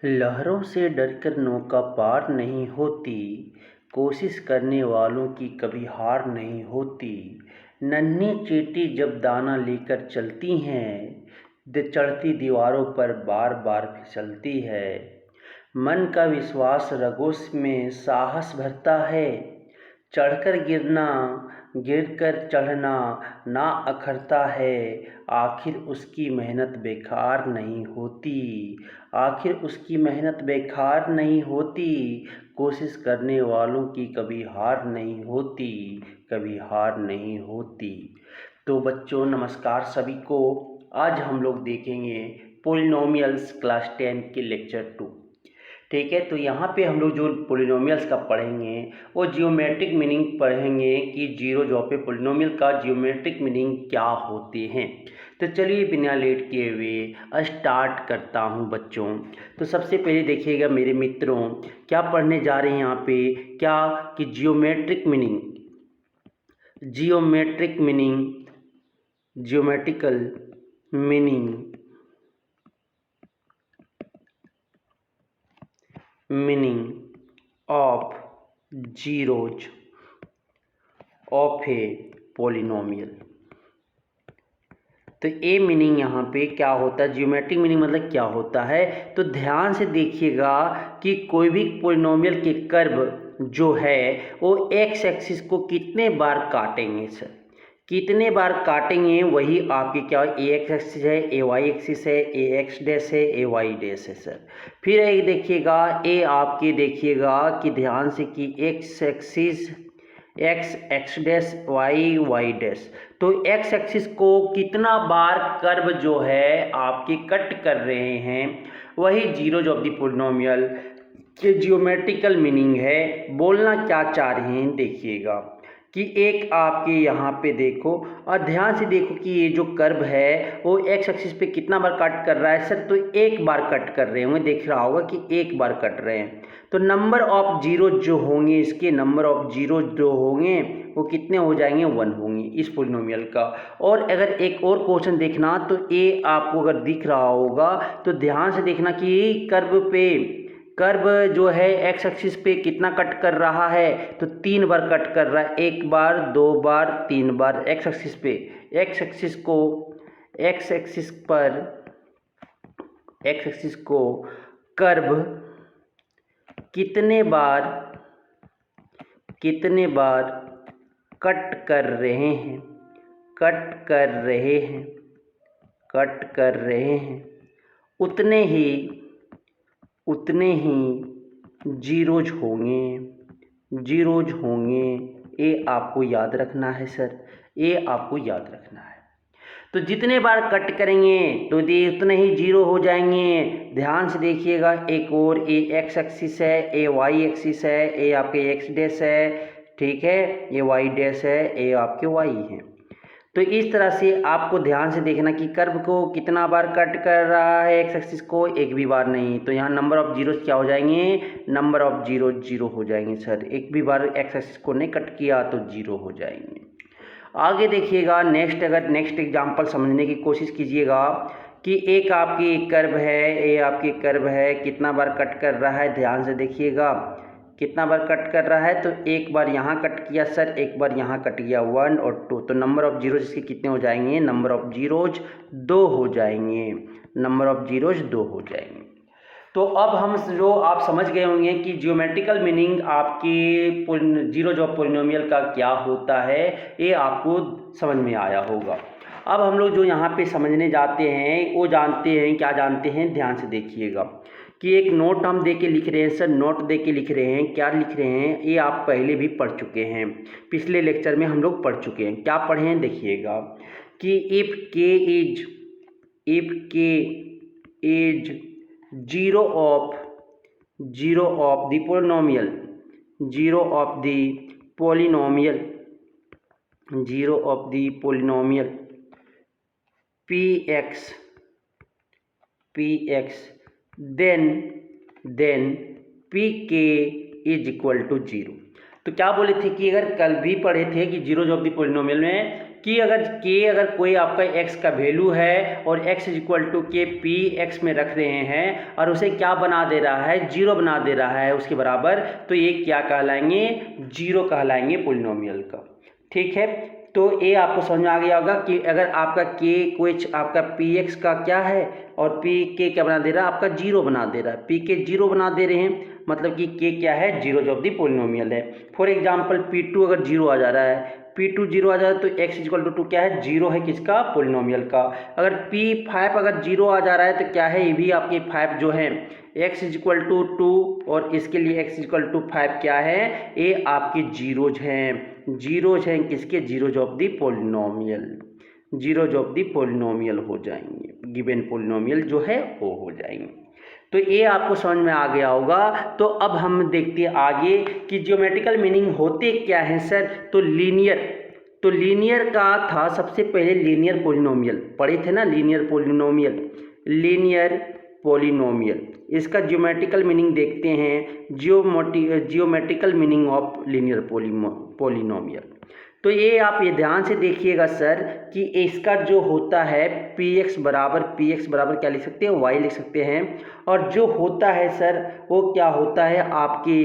लहरों से डरकर नौका पार नहीं होती, कोशिश करने वालों की कभी हार नहीं होती। नन्ही चींटी जब दाना लेकर चलती हैं, चढ़ती दीवारों पर बार बार फिसलती है। मन का विश्वास रगों में साहस भरता है, चढ़कर गिरना, गिरकर चढ़ना ना अखरता है। आखिर उसकी मेहनत बेकार नहीं होती, आखिर उसकी मेहनत बेकार नहीं होती। कोशिश करने वालों की कभी हार नहीं होती, कभी हार नहीं होती। तो बच्चों नमस्कार सभी को। आज हम लोग देखेंगे पॉलिनोमियल्स क्लास 10 के लेक्चर 2। ठीक है, तो यहाँ पे हम लोग जो पॉलिनोमियल्स का पढ़ेंगे वो जियोमेट्रिक मीनिंग पढ़ेंगे कि जीरो जो पे पॉलिनोमियल का जियोमेट्रिक मीनिंग क्या होते हैं। तो चलिए बिना लेट किए हुए स्टार्ट करता हूँ बच्चों। तो सबसे पहले देखिएगा मेरे मित्रों, क्या पढ़ने जा रहे हैं यहाँ पे, क्या कि geometric meaning, geometric meaning, geometrical meaning, meaning of zeros of a polynomial. तो ए मीनिंग यहाँ पे क्या होता है, जियोमेट्रिक मीनिंग मतलब क्या होता है। तो ध्यान से देखिएगा कि कोई भी पॉलिनोमियल के कर्व जो है वो एक्स एक्सिस को कितने बार काटेंगे सर, कितने बार काटेंगे वही आपके क्या ए एक्स एक्सिस है, ए वाई एक्सिस है, ए एक्स डैश है, ए वाई डैश है सर। फिर एक देखिएगा ए आपके देखिएगा कि ध्यान से कि x axis x x dash y y dash. तो एक्स एक्सिस को कितना बार कर्व जो है आपके कट कर रहे हैं वही जीरोज ऑफ द पॉलिनोमियल के जियोमेट्रिकल मीनिंग है। बोलना क्या चाह रहे हैं देखिएगा कि एक आपके यहाँ पे देखो और ध्यान से देखो कि ये जो कर्व है वो एक्स एक्सिस पे कितना बार कट कर रहा है सर। तो एक बार कट कर रहे होंगे, देख रहा होगा कि एक बार कट रहे हैं। तो नंबर ऑफ जीरो जो होंगे, इसके नंबर ऑफ जीरो जो होंगे वो कितने हो जाएंगे, 1 होंगे इस पॉलिनोमियल का। और अगर एक और क्वेश्चन देखना तो ए आपको अगर दिख रहा होगा तो ध्यान से देखना कि कर्व पे, कर्व जो है एक्स एक्सिस पे कितना कट कर रहा है, तो 3 बार कट कर रहा है, 1 बार 2 बार 3 बार एक्स एक्सिस पे। एक्स एक्सिस को, एक्स एक्सिस पर, एक्स एक्सिस को कर्व कितने बार, कितने बार कट कर रहे हैं, कट कर रहे हैं, कट कर रहे हैं, उतने ही, उतने ही जीरोज होंगे, जीरोज होंगे। ये आपको याद रखना है सर, ये आपको याद रखना है। तो जितने बार कट करेंगे तो ये उतने ही जीरो हो जाएंगे। ध्यान से देखिएगा, एक और ए एक्स एक्सिस है, ए वाई एक्सिस है, ए आपके एक्स डैश है, ठीक है, ये वाई डैश है, ए आपके वाई है। तो इस तरह से आपको ध्यान से देखना कि कर्व को कितना बार कट कर रहा है एक्स एक्सिस को, एक भी बार नहीं। तो यहाँ नंबर ऑफ जीरोज क्या हो जाएंगे, नंबर ऑफ जीरो जीरो हो जाएंगे सर। एक भी बार एक्स एक्सिस को नहीं कट किया तो जीरो हो जाएंगे। आगे देखिएगा नेक्स्ट, अगर नेक्स्ट एग्जांपल समझने की कोशिश कीजिएगा कि एक आपकी कर्व है, ये आपकी कर्व है, कितना बार कट कर रहा है, ध्यान से देखिएगा कितना बार कट कर रहा है। तो एक बार यहाँ कट किया सर, एक बार यहाँ कट गया, 1 और 2। तो नंबर ऑफ जीरोज इसके कितने हो जाएंगे, नंबर ऑफ जीरोज 2 हो जाएंगे, नंबर ऑफ जीरोज 2 हो जाएंगे। तो अब हम जो आप समझ गए होंगे कि जियोमेट्रिकल मीनिंग आपकी जीरोज ऑफ पॉलिनोमियल का क्या होता है, ये आपको समझ में आया होगा। अब हम लोग जो यहाँ पे समझने जाते हैं वो जानते हैं, क्या जानते हैं, ध्यान से देखिएगा कि एक नोट हम दे के लिख रहे हैं सर, नोट दे के लिख रहे हैं, क्या लिख रहे हैं, ये आप पहले भी पढ़ चुके हैं, पिछले लेक्चर में हम लोग पढ़ चुके हैं। क्या पढ़े हैं देखिएगा कि if k is, if k is zero of, zero of the polynomial, zero of the polynomial, zero of the polynomial p x, p x, then p k is equal to zero. तो क्या बोले थे कि अगर कल भी पढ़े थे कि जीरोज ऑफ द पॉलिनोमियल में कि अगर कोई आपका x का वैल्यू है और x इक्वल टू के पी एक्स में रख रहे हैं और उसे क्या बना दे रहा है, जीरो बना दे रहा है उसके बराबर, तो ये क्या कहलाएंगे, जीरो कहलाएंगे पोलिनोमियल का। ठीक है, तो ये आपको समझ में आ गया होगा कि अगर आपका के कोई आपका पी एक्स का क्या है और पी के क्या बना दे रहा है, आपका जीरो बना दे रहा है, पी के जीरो बना दे रहे हैं, मतलब कि के क्या है, जीरो ऑफ दी पोलिनोमियल है। फॉर एग्जांपल P2 अगर जीरो आ जा रहा है, P2 जीरो आ जा रहा है तो x इक्वल टू क्या है, जीरो है किसका, पोलिनोमियल का। अगर P5 अगर जीरो आ जा रहा है तो क्या है, ये भी आपके 5 जो है x इक्वल टू 2 और इसके लिए x इक्वल टू 5 क्या है, ये आपके जीरोज हैं किसके, zeros of the polynomial, zeros of the polynomial हो जाएंगे, गिवन पोलिनोमियल जो है वो हो जाएंगे। तो ये आपको समझ में आ गया होगा। तो अब हम देखते हैं आगे कि ज्योमेट्रिकल मीनिंग होते क्या हैं सर। तो लीनियर का था, सबसे पहले लीनियर पोलिनोमियल पढ़े थे ना, लीनियर पोलिनोमियल, इसका ज्योमेट्रिकल मीनिंग देखते हैं, geometrical meaning of linear polynomial. तो ये आप ये ध्यान से देखिएगा सर कि इसका जो होता है px बराबर क्या लिख सकते हैं, y लिख सकते हैं, और जो होता है सर वो क्या होता है, आपके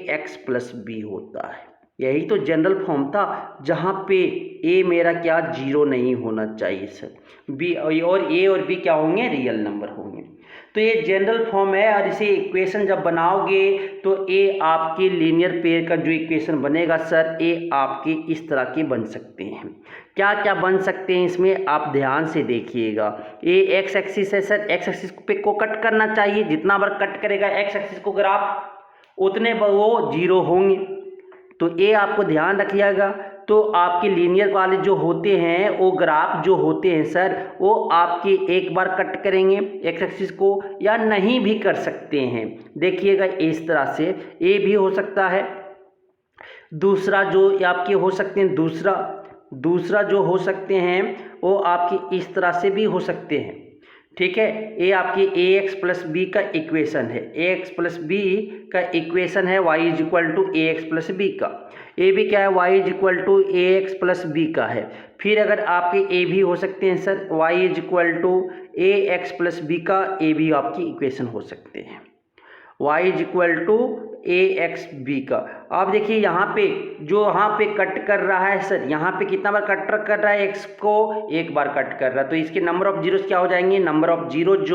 ax प्लस बी होता है। यही तो जनरल फॉर्म था, जहाँ पे a मेरा क्या, जीरो नहीं होना चाहिए सर, b और a और b क्या होंगे, रियल नंबर होंगे। तो ये जनरल फॉर्म है, और इसे इक्वेशन जब बनाओगे तो ये आपके लीनियर पेयर का जो इक्वेशन बनेगा सर, ये आपके इस तरह के बन सकते हैं। क्या क्या बन सकते हैं इसमें आप ध्यान से देखिएगा। ये एक्स एक्सिस है सर, एक्स एक्सिस पे को कट करना चाहिए, जितना बार कट करेगा एक्स एक्सिस को ग्राफ उतने बार वो जीरो होंगे, तो ये आपको ध्यान रखिएगा। तो आपके लीनियर वाले जो होते हैं वो ग्राफ जो होते हैं सर, वो आपके एक बार कट करेंगे एक्स एक्सिस को, या नहीं भी कर सकते हैं। देखिएगा इस तरह से ये भी हो सकता है। दूसरा जो आपके हो सकते हैं, दूसरा जो हो सकते हैं वो आपके इस तरह से भी हो सकते हैं। ठीक है, ये आपकी ax प्लस बी का इक्वेशन है, ax प्लस बी का इक्वेशन है y is equal to ax plus B का। ए भी क्या है, y is equal to ax plus B का है। फिर अगर आपके ए भी हो सकते हैं sir, y is equal to ax plus B का, ए भी आपकी इक्वेशन हो सकते हैं, y is equal to ax b का। आप देखिए यहाँ पे कट कर रहा है सर, यहाँ पे कितना बार कट कर रहा है, x को एक बार कट कर रहा है, तो इसके नंबर ऑफ जीरोज क्या हो जाएंगे, नंबर ऑफ जीरोज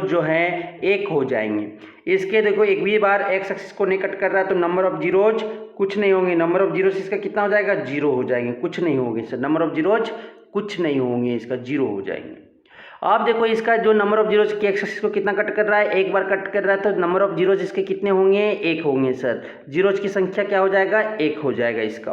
जो है एक हो जाएंगे। इसके देखो एक भी बार x एक्सिस को नहीं कट कर रहा है तो नंबर ऑफ जीरोज कुछ नहीं होंगे, नंबर ऑफ जीरोज इसका कितना हो जाएगा, जीरो हो जाएंगे, कुछ नहीं होंगे सर, नंबर ऑफ जीरोज कुछ नहीं होंगे, इसका जीरो हो जाएंगे। आप देखो इसका जो नंबर ऑफ जीरोज के एक्सिस को कितना कट कर रहा है, एक बार कट कर रहा है, तो नंबर ऑफ जीरोज इसके कितने होंगे, एक होंगे सर, जीरोज की संख्या क्या हो जाएगा, एक हो जाएगा इसका।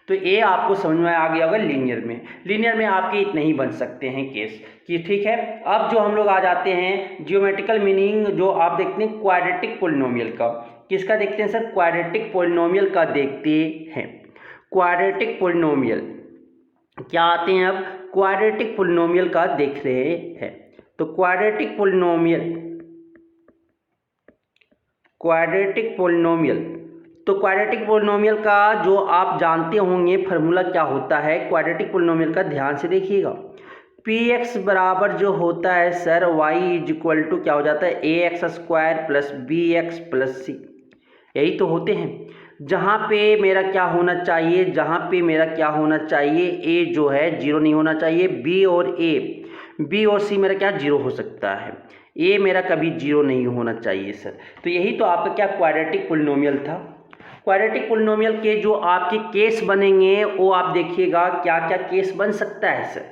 तो ये आपको समझ में आ गया होगा। लीनियर में आपके इतने ही बन सकते हैं केस कि ठीक है। अब जो हम लोग आ जाते हैं ज्योमेट्रिकल मीनिंग, जो आप देखते हैं क्वाड्रेटिक पोलिनोमियल का। किसका देखते हैं सर, क्वाड्रेटिक पोलिनोमियल का देखते हैं। क्वाड्रेटिक पोलिनोमियल क्या आते हैं, अब क्वाड्रेटिक पोलिनोमियल का देख रहे हैं। तो क्वाड्रेटिक पोलिनोमियल का जो आप जानते होंगे फार्मूला क्या होता है क्वाड्रेटिक पोलिनोमियल का, ध्यान से देखिएगा। px बराबर जो होता है sir y is equal to क्या हो जाता है, ax square plus bx plus c। यही तो होते हैं। जहाँ पे मेरा क्या होना चाहिए, a जो है जीरो नहीं होना चाहिए, b और c मेरा क्या जीरो हो सकता है, a मेरा कभी जीरो नहीं होना चाहिए सर। तो यही तो आपका क्या क्वाड्रेटिक पोलिनोमियल था। क्वाड्रेटिक पोलिनोमियल के जो आपके केस बनेंगे वो आप देखिएगा क्या क्या केस बन सकता है सर,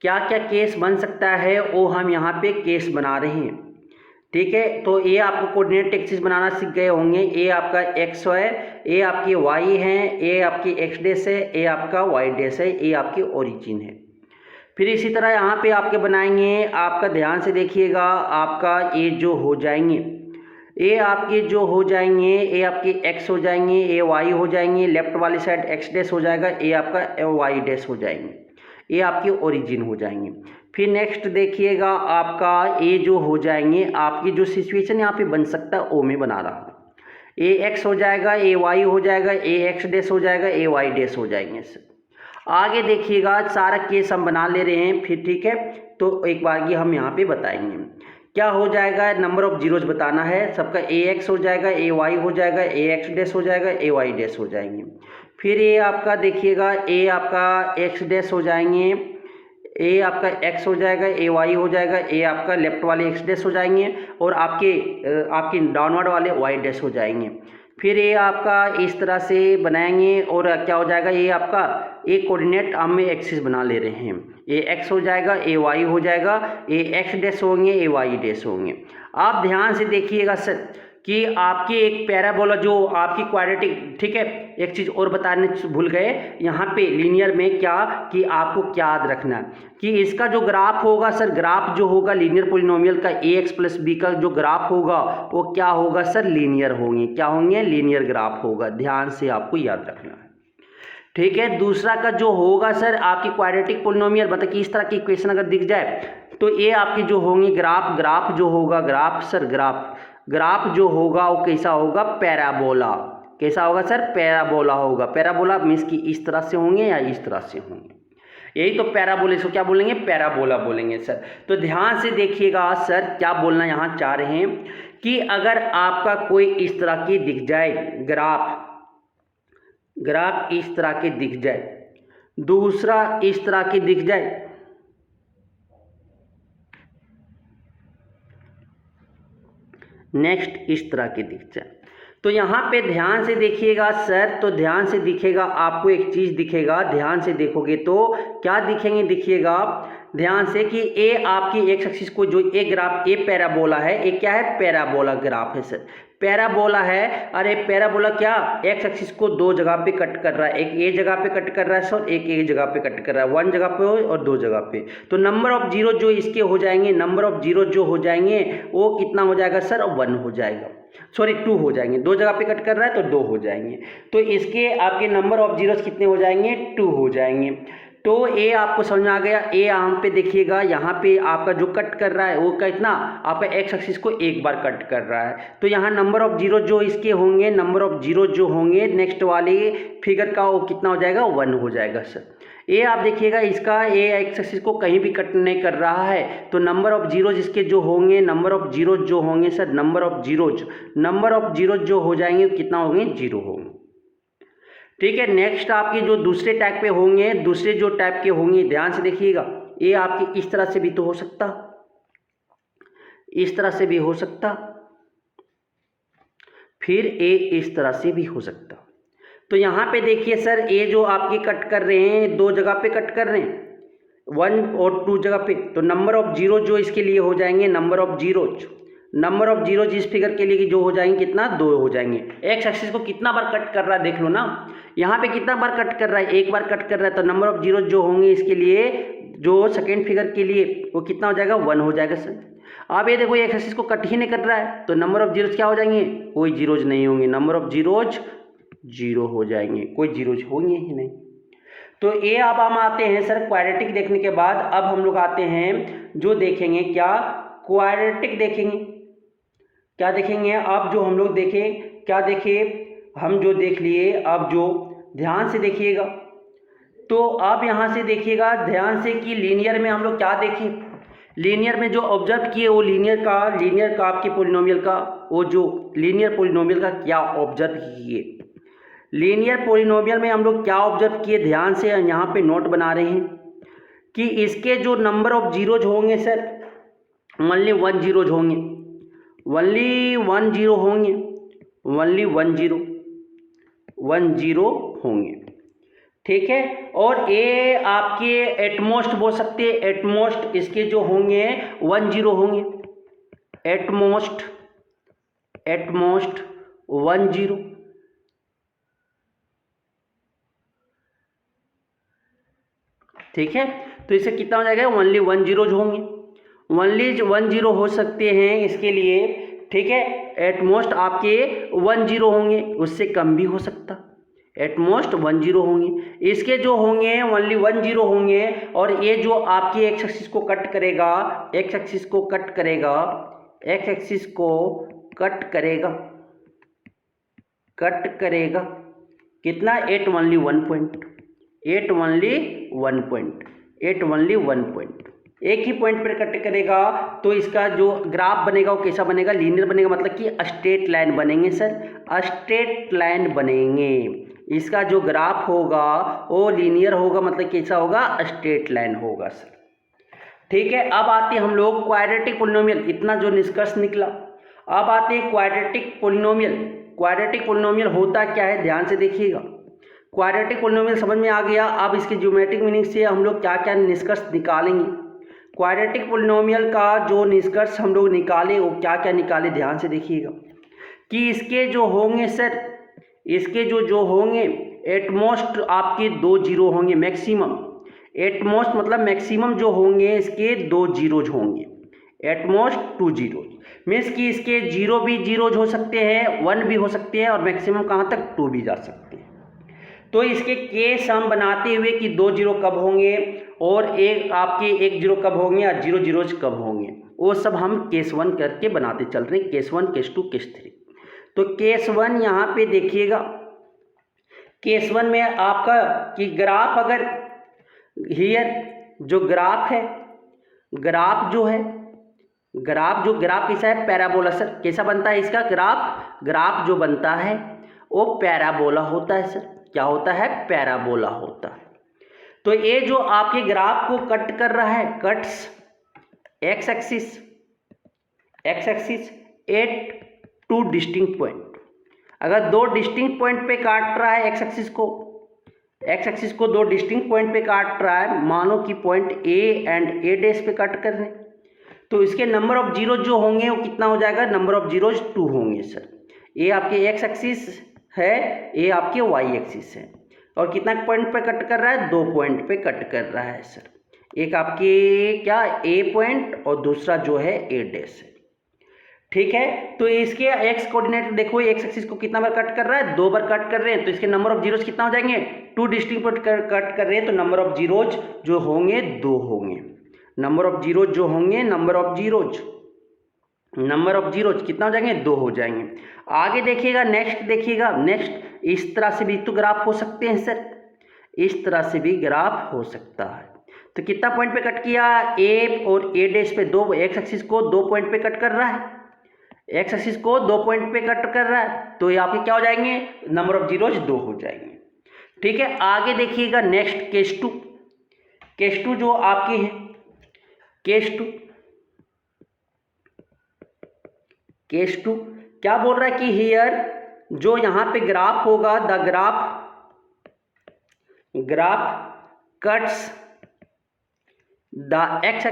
क्या क्या केस बन सकता है वो हम यहाँ पे केस बना रहे हैं। ठीक है, तो ये आपको कोऑर्डिनेट एक्सिस बनाना सीख गए होंगे। ए आपका x है, ए आपकी y है, ए आपकी x डैश है, ए आपका y डैश है, ए आपकी ओरिजिन है। फिर इसी तरह यहाँ पे आपके बनाएंगे, आपका ध्यान से देखिएगा, आपका ए जो हो जाएंगे, ए आपके जो हो जाएंगे, ए आपके x हो जाएंगे, ए y हो जाएंगे, लेफ्ट वाली साइड x डैश हो जाएगा, ए आपका y डैश हो जाएंगे, ये आपके ओरिजिन हो जाएंगे। फिर नेक्स्ट देखिएगा आपका ए जो हो जाएंगे, आपकी जो सिचुएशन यहाँ पे बन सकता है ओ में बना रहा हूँ, ए एक्स हो जाएगा, ए वाई हो जाएगा, ए एक्स डैश हो जाएगा, ए वाई डैश हो जाएंगे। आगे देखिएगा सारा केस हम बना ले रहे हैं फिर, ठीक है। तो एक बार ये हम यहाँ पे बताएंगे क्या हो जाएगा। नंबर ऑफ जीरोज बताना है सबका, ए एक्स हो जाएगा, ए वाई हो जाएगा, ए एक्स डैश हो जाएगा, ए वाई डैश हो जाएंगे। फिर ये आपका देखिएगा ए आपका एक्स डैश हो जाएंगे, ए आपका एक्स हो जाएगा, ए वाई हो जाएगा, ए आपका लेफ्ट वाले एक्स डैश हो जाएंगे और आपके डाउनवर्ड वाले वाई डैश हो जाएंगे। फिर ये आपका इस तरह से बनाएंगे और क्या हो जाएगा, ये आपका एक कोऑर्डिनेट हम एक्सिस बना ले रहे हैं, ए एक्स हो जाएगा, ए वाई हो जाएगा, ए एक्स डैश होंगे, ए वाई डैश होंगे। आप ध्यान से देखिएगा सर कि आपकी एक पैराबोला जो आपकी क्वाड्रेटिक, ठीक है। एक चीज़ और बताने भूल गए यहाँ पे लीनियर में क्या कि आपको क्या याद रखना है कि इसका जो ग्राफ होगा सर, ग्राफ जो होगा लीनियर पोलिनोमियल का ए एक्स प्लस बी का जो ग्राफ होगा वो क्या होगा सर, लीनियर होंगे। क्या होंगे, लीनियर ग्राफ होगा। ध्यान से आपको याद रखना है, ठीक है। दूसरा का जो होगा सर आपकी क्वाड्रेटिक पोलिनोमियल, मतलब कि इस तरह की इक्वेशन अगर दिख जाए तो ये आपकी जो होंगी ग्राफ जो होगा, ग्राफ जो होगा वो कैसा होगा, पैराबोला। कैसा होगा सर, पैराबोला होगा। पैराबोला मीन्स कि इस तरह से होंगे या इस तरह से होंगे, यही तो पैराबोला, इसको क्या बोलेंगे, पैराबोला बोलेंगे सर। तो ध्यान से देखिएगा सर क्या बोलना यहाँ चाह रहे हैं कि अगर आपका कोई इस तरह की दिख जाए ग्राफ इस तरह के दिख जाए, दूसरा इस तरह की दिख जाए, नेक्स्ट इस तरह की दिख जाए, तो यहाँ पे ध्यान से देखिएगा सर। तो ध्यान से दिखेगा आपको एक चीज़ दिखेगा, ध्यान से देखोगे तो क्या दिखेंगे, दिखिएगा ध्यान से कि ए आपकी एक्स एक्सिस को जो ए ग्राफ, ए पैराबोला है, ए क्या है, पैराबोला ग्राफ है सर, पैराबोला है। अरे पैराबोला क्या एक्स एक्सिस को दो जगह पे कट कर रहा है, एक ए जगह पे कट कर रहा है सर, एक ए जगह पे कट कर रहा है, वन जगह पे और दो जगह पे। तो नंबर ऑफ जीरो जो इसके हो जाएंगे, नंबर ऑफ जीरो जो हो जाएंगे वो कितना हो जाएगा सर, 1 हो जाएगा, सॉरी 2 हो जाएंगे। दो जगह पे कट कर रहा है तो 2 हो जाएंगे। तो इसके आपके नंबर ऑफ जीरोस कितने हो जाएंगे, 2 हो जाएंगे। तो ए आपको समझ में आ गया। ए यहाँ पे देखिएगा, यहाँ पे आपका जो कट कर रहा है वो कितना, आपका एक्स एक्सिस को एक बार कट कर रहा है। तो यहाँ नंबर ऑफ जीरो जो इसके होंगे, नंबर ऑफ जीरो जो होंगे नेक्स्ट वाले फिगर का वो कितना हो जाएगा, 1 हो जाएगा सर। ए आप देखिएगा इसका ए एक्स एक्सिस को कहीं भी कट नहीं कर रहा है, तो नंबर ऑफ जीरोज इसके जो होंगे, नंबर ऑफ जीरोज जो होंगे सर, नंबर ऑफ जीरोज जो हो जाएंगे कितना होंगे, 0 होंगे, ठीक है। नेक्स्ट आपके जो दूसरे टाइप पे होंगे, दूसरे जो टाइप के होंगे ध्यान से देखिएगा, ए आपकी इस तरह से भी तो हो सकता, इस तरह से भी हो सकता, फिर ए इस तरह से भी हो सकता। तो यहाँ पे देखिए सर ए जो आपके कट कर रहे हैं, दो जगह पे कट कर रहे हैं, 1 और 2 जगह पे, तो नंबर ऑफ जीरो जो इसके लिए हो जाएंगे, नंबर ऑफ जीरोज इस फिगर के लिए जो हो जाएंगे कितना, 2 हो जाएंगे। एक्स एक्सिस को कितना बार कट कर रहा है देख लो ना, यहाँ पे कितना बार कट कर रहा है, एक बार कट कर रहा है, तो नंबर ऑफ जीरोज जो होंगे इसके लिए, जो सेकेंड फिगर के लिए वो कितना हो जाएगा, 1 हो जाएगा सर। अब ये देखो एक्स एक्सिस को कट ही नहीं कर रहा है, तो नंबर ऑफ जीरोज क्या हो जाएंगे, कोई जीरोज नहीं होंगे, नंबर ऑफ जीरोज 0 हो जाएंगे, कोई जीरोज होंगे ही नहीं। तो ये अब हम आते हैं सर क्वाड्रेटिक देखने के बाद, अब हम लोग आते हैं जो देखेंगे क्या, क्वाड्रेटिक देखेंगे, क्या देखेंगे। अब जो हम लोग देखें, क्या देखे, हम जो देख लिए, अब जो ध्यान से देखिएगा, तो आप यहाँ से देखिएगा ध्यान से कि लीनियर में हम लोग क्या देखें, लीनियर में जो ऑब्जर्व किए वो लीनियर का आपके पोलिनोमियल का, वो जो लीनियर पोलिनोमियल का क्या ऑब्जर्व किए, लीनियर पोलिनोमियल में हम लोग क्या ऑब्जर्व किए, ध्यान से यहाँ पे नोट बना रहे हैं कि इसके जो नंबर ऑफ जीरोज होंगे सर, ओनली 1 जीरोज होंगे, ओनली 1 जीरो होंगे, ओनली 1 जीरो होंगे, ठीक है। और ये आपके एटमोस्ट बोल सकते हैं, एटमोस्ट इसके जो होंगे 1 जीरो होंगे, एटमोस्ट 1 जीरो, ठीक है। तो इससे कितना हो जाएगा, ओनली 1 जीरोज होंगे, ओनली 1 जीरो हो सकते हैं इसके लिए, ठीक है। एटमोस्ट आपके 1 जीरो होंगे, उससे कम भी हो सकता, एटमोस्ट 1 जीरो होंगे। इसके जो होंगे ओनली 1 जीरो होंगे, और ये जो आपकी एक्स एक्सिस को कट करेगा, एक्स एक्सिस को कट करेगा, एक्स एक्सिस को कट करेगा कितना, at only 1 point, at only one point, at only one point, एक ही पॉइंट पर कट करेगा तो इसका जो ग्राफ बनेगा वो कैसा बनेगा, लीनियर बनेगा, मतलब कि स्ट्रेट लाइन बनेंगे सर, स्ट्रेट लाइन बनेंगे। इसका जो ग्राफ होगा वो लीनियर होगा, मतलब कैसा होगा, स्ट्रेट लाइन होगा सर। ठीक है, अब आते हैं हम लोग क्वाड्रेटिक पोलिनोमियल, इतना जो निष्कर्ष निकला। अब आते हैं क्वाड्रेटिक पोलिनोमियल। क्वाड्रेटिक पोलिनोमियल होता क्या है, ध्यान से देखिएगा। क्वाड्रेटिक पोलिनोमियल समझ में आ गया। अब इसके ज्योमेट्रिक मीनिंग से हम लोग क्या क्या निष्कर्ष निकालेंगे। क्वाड्रेटिक पोलिनोमियल का जो निष्कर्ष हम लोग निकाले वो क्या क्या निकाले, ध्यान से देखिएगा कि इसके जो होंगे सर, इसके जो होंगे एटमोस्ट आपके 2 जीरो होंगे मैक्सिमम। एटमोस्ट मतलब मैक्सिमम जो होंगे इसके 2 जीरोज होंगे, एटमोस्ट 2 जीरोज, मीन्स कि इसके 0 भी जीरोज हो सकते हैं, 1 भी हो सकते हैं और मैक्सिमम कहाँ तक 2 भी जा सकते हैं। तो इसके केस हम बनाते हुए कि 2 जीरो कब होंगे और एक आपके 1 जीरो कब होंगे और 0 जीरोज कब होंगे, वो सब हम केस 1 करके बनाते चल रहे हैं, केस 1, केस 2, केस 3। तो केस 1 यहाँ पे देखिएगा, केस 1 में आपका कि ग्राफ अगर हियर जो ग्राफ है, ग्राफ जो है, ग्राफ कैसा है, पैराबोला सर। कैसा बनता है इसका ग्राफ, ग्राफ जो बनता है वो पैराबोला होता है सर। क्या होता है, पैराबोला होता है। तो ये जो आपके ग्राफ को कट कर रहा है, cuts x axis, x axis at 2 distinct point. अगर 2 डिस्टिंक्ट पॉइंट पे काट रहा है एक्स एक्सिस को, एक्स एक्सिस को 2 डिस्टिंक्ट पॉइंट पे काट रहा है, मानो कि point A and A dash पे कट कर रहे हैं, तो इसके नंबर ऑफ जीरो जो होंगे वो कितना हो जाएगा, नंबर ऑफ जीरोज 2 होंगे सर। ये आपके एक्स एक्सिस है, ये आपके वाई एक्सिस है, और कितना पॉइंट पे कट कर रहा है, 2 पॉइंट पे कट कर रहा है सर। एक आपके क्या ए पॉइंट और दूसरा जो है ए डैश है। ठीक है, तो इसके एक्स कोऑर्डिनेट देखो, एक्स एक्सिस को कितना बार कट कर रहा है, 2 बार कट कर रहे हैं, तो इसके नंबर ऑफ जीरोज कितना हो जाएंगे, 2 डिस्टिंक्ट पॉइंट कट कर रहे हैं, तो नंबर ऑफ जीरोज जो होंगे 2 होंगे। नंबर ऑफ जीरोज जो होंगे, नंबर ऑफ जीरोज कितना हो जाएंगे, 2 हो जाएंगे। आगे देखिएगा, नेक्स्ट देखिएगा, नेक्स्ट इस तरह से भी तो ग्राफ हो सकते हैं सर, इस तरह से भी ग्राफ हो सकता है। तो कितना पॉइंट पे कट किया, ए और ए डैश पे 2, एक्स एक्सिस को 2 पॉइंट पे कट कर रहा है, एक्स एक्सिस को 2 पॉइंट पे कट कर रहा है, तो ये आपके क्या हो जाएंगे, नंबर ऑफ जीरोज 2 हो जाएंगे। ठीक है, आगे देखिएगा नेक्स्ट केस 2। केस 2 जो आपकी है, केस 2 क्या बोल रहा है कि हियर जो यहाँ पे ग्राफ होगा, the graph cuts the x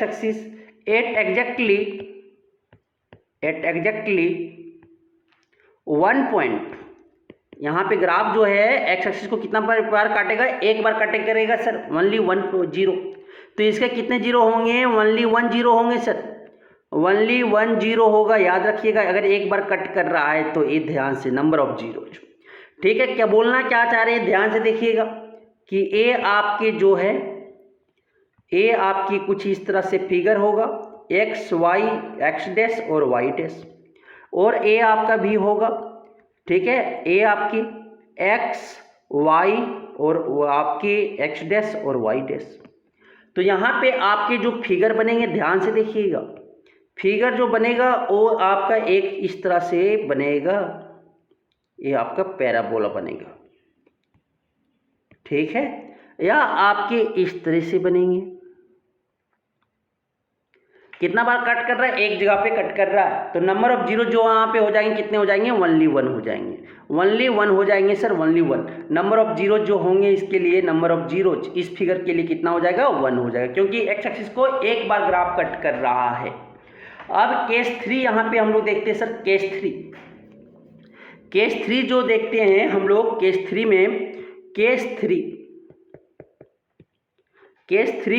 axis at exactly 1 point. यहाँ पे ग्राफ जो है एक्स एक्सिस को कितना बार काटेगा, एक बार काटे करेगा सर, ओनली 1 जीरो। तो इसके कितने जीरो होंगे, ओनली 1 जीरो होंगे सर, ओनली 1 जीरो होगा, याद रखिएगा। अगर एक बार कट कर रहा है तो ये ध्यान से नंबर ऑफ जीरो। ठीक है, क्या बोलना क्या चाह रहे हैं, ध्यान से देखिएगा कि ए आपके जो है, ए आपकी कुछ इस तरह से फिगर होगा, एक्स वाई, एक्स डैश और वाई डैश, और ए आपका भी होगा। ठीक है, ए आपकी एक्स वाई और आपके एक्स डैश और वाई डैश। तो यहाँ पे आपके जो फिगर बनेंगे, ध्यान से देखिएगा, फिगर जो बनेगा वो आपका एक इस तरह से बनेगा, ये आपका पैराबोला बनेगा। ठीक है, या आपके इस तरह से बनेंगे। कितना बार कट कर रहा है, एक जगह पे कट कर रहा है, तो नंबर ऑफ जीरो जो वहाँ पे हो जाएंगे, कितने हो जाएंगे, ओनली 1 हो जाएंगे, ओनली 1 हो जाएंगे sir, only 1। Number of zero जो होंगे इसके लिए, नंबर ऑफ जीरो इस फिगर के लिए कितना हो जाएगा, 1 हो जाएगा, क्योंकि एक्स एक्सिस को एक बार ग्राफ कट कर रहा है। अब केस 3 यहाँ पे हम लोग देखते हैं सर, केस 3 जो देखते हैं हम लोग, केस 3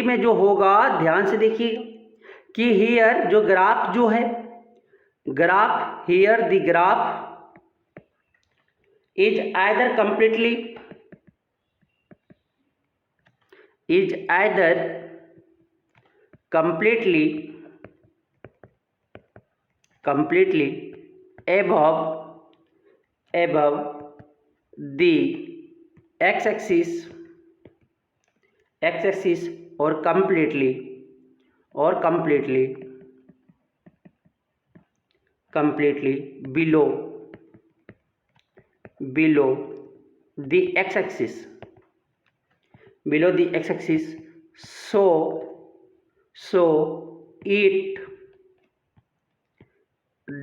में जो होगा, ध्यान से देखिए कि हियर जो ग्राफ जो है, graph here the graph is either completely above the x axis और completely below the x-axis so it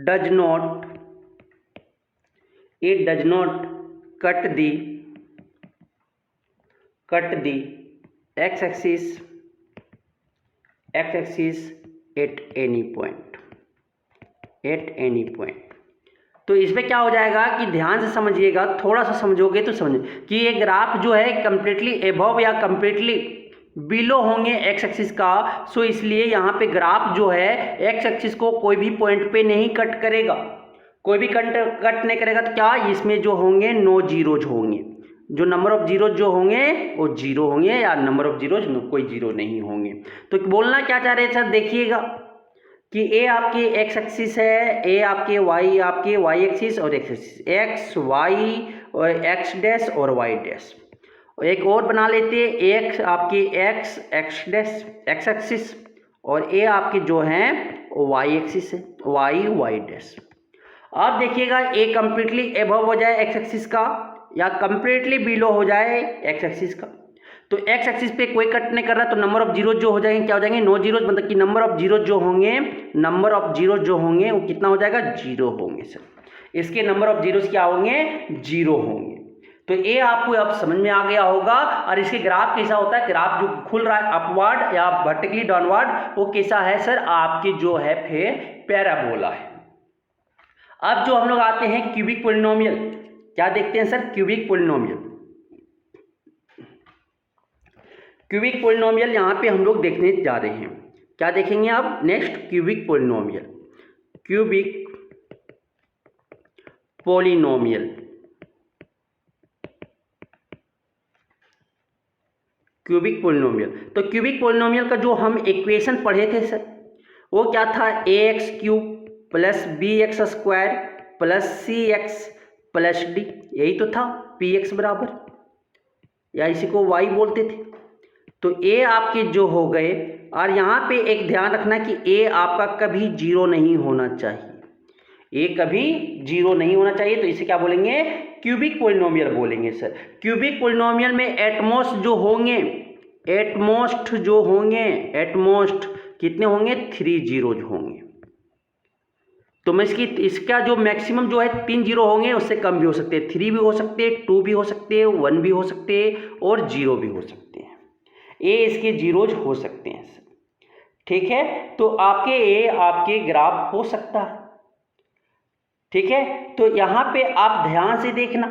does not cut the x-axis at any point। तो इसमें क्या हो जाएगा कि ध्यान से समझिएगा, थोड़ा सा समझोगे तो समझ कि ये ग्राफ जो है कंप्लीटली एबव या कंप्लीटली बिलो होंगे एक्स एक्सिस का। सो इसलिए यहाँ पे ग्राफ जो है एक्स एक्सिस को कोई भी पॉइंट पे नहीं कट करेगा, कोई भी कट नहीं करेगा। तो क्या इसमें जो होंगे नो जीरोज होंगे, जो नंबर ऑफ जीरो जो होंगे वो जीरो होंगे, या नंबर ऑफ जीरोज कोई जीरो नहीं होंगे। तो बोलना क्या चाह रहे हैं सर, देखिएगा कि ए आपके एक्स एक्सिस है, ए आपके वाई एक्सिस और एक्स एक्सिस, एक्स वाई और एक्स डैश और वाई डैश। एक और बना लेते हैं, एक्स आपके एक्स डैश एक्स एक्सिस और ए आपके जो हैं वाई एक्सिस है, वाई डैश। अब देखिएगा ए कंप्लीटली एबव हो जाए एक्स एक्सिस का या कंप्लीटली बिलो हो जाए एक्स एक्सिस का। तो एक्स एक्सिस पे कोई कट नहीं कर रहा, तो नंबर ऑफ जीरो जो हो जाएंगे क्या हो जाएंगे, नो जीरोज। मतलब कि नंबर ऑफ जीरो जो होंगे वो कितना हो जाएगा, जीरो होंगे सर। इसके नंबर ऑफ जीरोज क्या होंगे, जीरो होंगे। तो ये आपको अब समझ में आ गया होगा। और इसके ग्राफ कैसा होता है, ग्राफ जो खुल रहा है अपवर्ड या वर्टिकली डाउनवर्ड, वो कैसा है सर, आपके जो है फिर पैराबोला है। अब जो हम लोग आते हैं क्यूबिक पॉलिनोमियल, क्या देखते हैं सर, क्यूबिक पॉलिनोमियल यहाँ पे हम लोग देखने जा रहे हैं। क्या देखेंगे अब next, cubic polynomial. Cubic polynomial. तो क्यूबिक पॉलिनोमियल का जो हम इक्वेशन पढ़े थे सर, वो क्या था, ax cube plus bx square plus cx plus d, यही तो था, px बराबर, या इसी को y बोलते थे। तो a आपके जो हो गए, और यहाँ पे एक ध्यान रखना कि a आपका कभी जीरो नहीं होना चाहिए, a कभी जीरो नहीं होना चाहिए। तो इसे क्या बोलेंगे, क्यूबिक पॉलिनोमियल बोलेंगे सर। क्यूबिक पॉलिनोमियल में एटमोस्ट कितने होंगे, 3 जीरोज होंगे। तो मैं इसका जो मैक्सिमम जो है 3 जीरो होंगे, उससे कम भी हो सकते हैं, 3 भी हो सकते हैं, 2 भी हो सकते हैं, 1 भी हो सकते हैं और 0 भी हो सकते हैं। ए इसके जीरोज हो सकते हैं सर, ठीक है। तो आपके ग्राफ हो सकता है, ठीक है। तो यहाँ पे आप ध्यान से देखना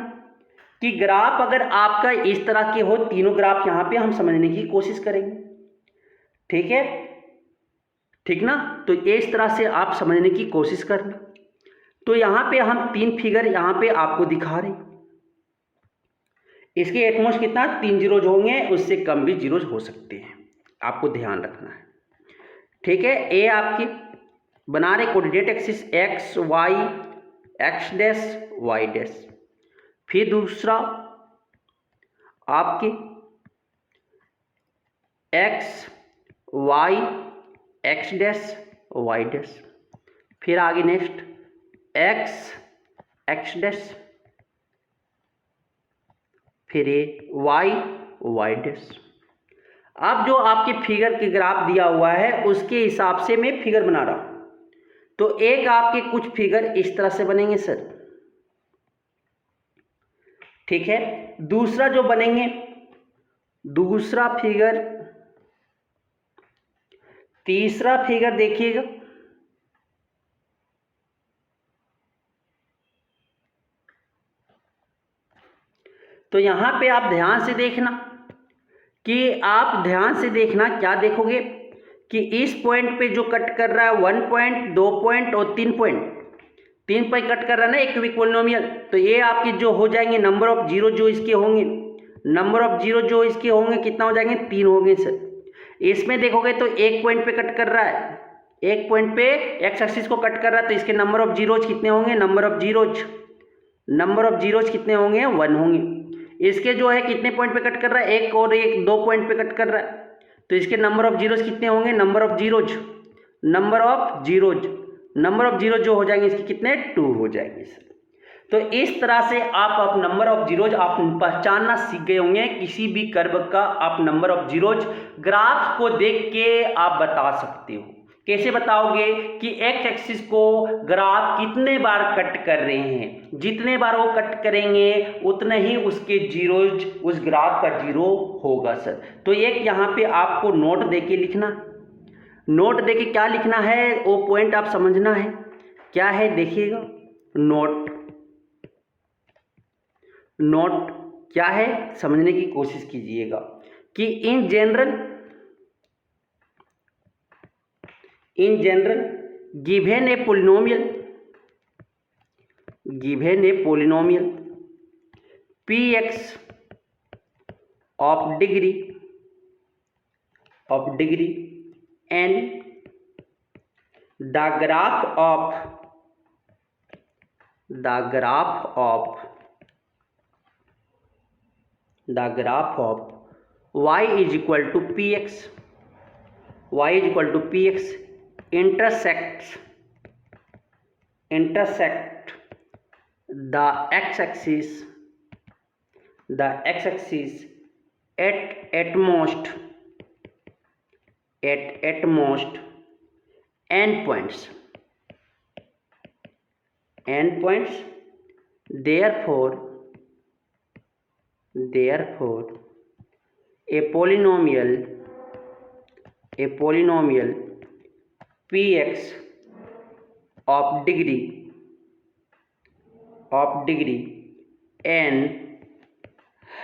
कि ग्राफ अगर आपका इस तरह के हो, तीनों ग्राफ यहाँ पे हम समझने की कोशिश करेंगे, ठीक है, ठीक ना। तो इस तरह से आप समझने की कोशिश करना। तो यहाँ पे हम 3 फिगर यहाँ पे आपको दिखा रहे हैं। इसके एटमोस्ट कितना, 3 जीरोज होंगे, उससे कम भी जीरोज हो सकते हैं, आपको ध्यान रखना है, ठीक है। ए आपके बना रहे coordinate axis x y x dash y dash. फिर दूसरा आपके x y x dash y dash. फिर आगे नेक्स्ट एक्स एक्स डैश, फिर ये वाई डैश। अब जो आपके फिगर के ग्राफ दिया हुआ है उसके हिसाब से मैं फिगर बना रहा हूं। तो एक आपके कुछ फिगर इस तरह से बनेंगे सर, ठीक है। दूसरा जो बनेंगे, दूसरा फिगर, तीसरा फिगर देखिएगा, तो यहां पे आप ध्यान से देखना कि आप ध्यान से देखना क्या देखोगे कि इस पॉइंट पे जो कट कर रहा है 1 पॉइंट, 2 पॉइंट और 3 पॉइंट, 3 पॉइंट कट कर रहा है ना एक क्यूबिक पॉलिनोमियल। तो ये आपके जो हो जाएंगे नंबर ऑफ जीरो जो इसके होंगे, नंबर ऑफ जीरो जो इसके होंगे कितना हो जाएंगे, 3 होंगे सर। इसमें देखोगे तो एक पॉइंट पे कट कर रहा है, एक पॉइंट पे एक्स एक्सिस को कट कर रहा है, तो इसके नंबर ऑफ जीरोज कितने होंगे, number of zeros number of zeros कितने होंगे, 1 होंगे। इसके जो है कितने पॉइंट पे कट कर रहा है, एक और एक 2 पॉइंट पे कट कर रहा है, तो इसके नंबर ऑफ जीरोज कितने होंगे, number of zeros number of zeros जो हो जाएंगे इसके कितने, 2 हो जाएंगे सर। तो इस तरह से आप नंबर ऑफ जीरोज आप पहचानना सीख गए होंगे। किसी भी कर्व का आप नंबर ऑफ जीरोज ग्राफ को देख के आप बता सकते हो। कैसे बताओगे कि एक्स एक्सिस को ग्राफ कितने बार कट कर रहे हैं, जितने बार वो कट करेंगे उतने ही उसके जीरोज उस ग्राफ का जीरो होगा सर। तो एक यहाँ पे आपको नोट देके लिखना, नोट देके क्या लिखना है वो पॉइंट आप समझना है, क्या है देखिएगा। नोट क्या है समझने की कोशिश कीजिएगा कि in general given a polynomial px of degree and the graph of y is equal to px intersect the x-axis at most endpoints. Therefore a polynomial px of degree n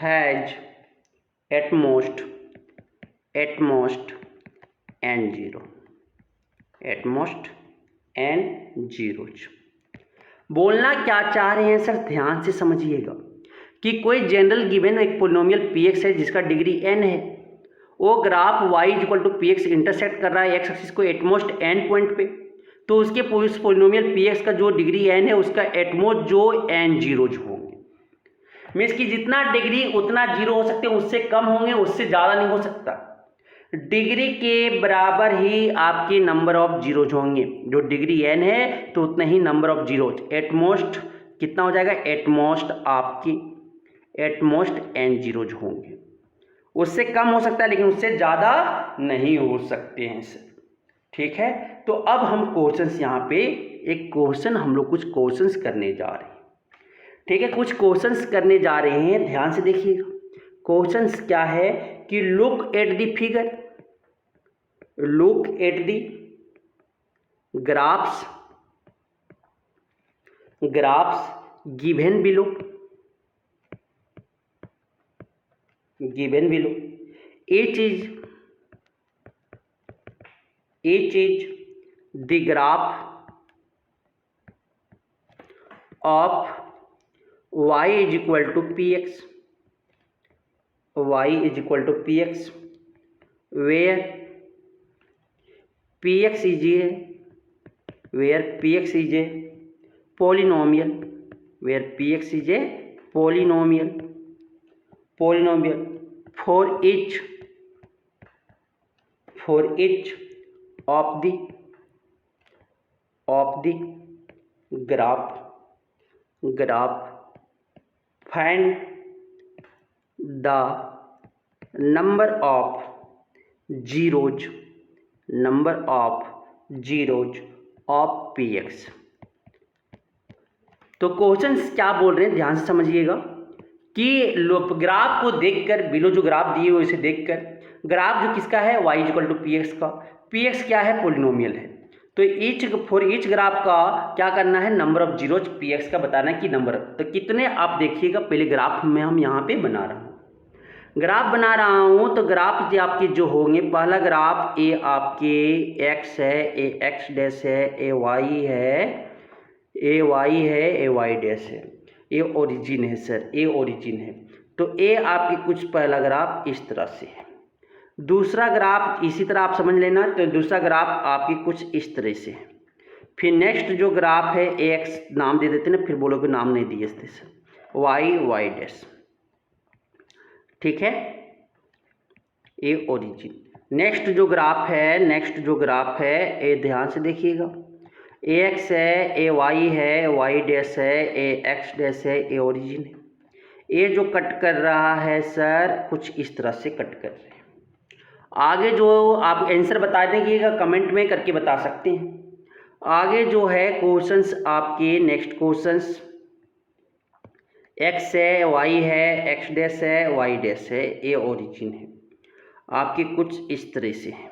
has at most n zeros। बोलना क्या चाह रहे हैं sir, ध्यान से समझिएगा कि कोई जनरल गिवन एक पोलिनोमियल px है जिसका डिग्री n है, वो graph y equal to px intersect कर रहा है एक्स एक्सिस को एटमोस्ट n पॉइंट पे, तो उसके पोलिनोमियल px का जो डिग्री n है उसका एटमोस्ट जो n जीरोज होंगे, मीन्स कि जितना डिग्री उतना जीरो हो सकते हैं, उससे कम होंगे उससे ज़्यादा नहीं हो सकता। डिग्री के बराबर ही आपके नंबर ऑफ जीरोज होंगे, जो डिग्री n है तो उतना ही नंबर ऑफ जीरोज, एटमोस्ट कितना हो जाएगा, एटमोस्ट n जीरोज होंगे। उससे कम हो सकता है लेकिन उससे ज़्यादा नहीं हो सकते हैं सर, ठीक है। तो अब हम क्वेश्चंस यहाँ पे एक क्वेश्चन हम लोग कुछ क्वेश्चंस करने जा रहे हैं, ठीक है, कुछ क्वेश्चंस करने जा रहे हैं, ध्यान से देखिएगा। क्वेश्चंस क्या है कि look at the figure, look at the graphs given below each is the graph of y is equal to px where px is a polynomial, for each of the graph find the number of zeros of px। तो questions क्या बोल रहे हैं ध्यान से समझिएगा कि graph को देखकर, बिलो जो ग्राफ दिए हुए इसे देखकर, ग्राफ जो किसका है y इक्वल टू px का, px क्या है, पोलिनोमियल है, तो फॉर ईच ग्राफ का क्या करना है, नंबर ऑफ जीरोज px का बताना है कि नंबर, तो कितने आप देखिएगा। पहले ग्राफ में हम यहाँ पे बना रहा हूँ, तो ग्राफ आपके जो होंगे, पहला ग्राफ ए आपके x है, ए एक्स डैश है, ए वाई है, ए वाई डैश है, ए ओरिजिन है सर, ए ओरिजिन है। तो ए आपके कुछ पहला ग्राफ इस तरह से है, दूसरा ग्राफ इसी तरह आप समझ लेना, तो दूसरा ग्राफ आपके कुछ इस तरह से है, फिर नेक्स्ट जो ग्राफ है ए एक्स नाम दे देते ना, फिर बोलोगे नाम नहीं दिए इससे, वाई वाई डैश, ठीक है, ए ओरिजिन। नेक्स्ट जो ग्राफ है ए ध्यान से देखिएगा, ए एक्स है, ए वाई है, वाई डैश है, ए एक्स डैश है, ए ओरिजिन है। ये जो कट कर रहा है सर कुछ इस तरह से कट कर रहे हैं। आगे जो आप आंसर बता देंगे कमेंट में करके बता सकते हैं। आगे जो है क्वेश्चंस आपके नेक्स्ट क्वेश्चंस, एक्स है, वाई है, एक्स डैश है, वाई डैश है, ए ओरिजिन है, आपके कुछ इस तरह से है,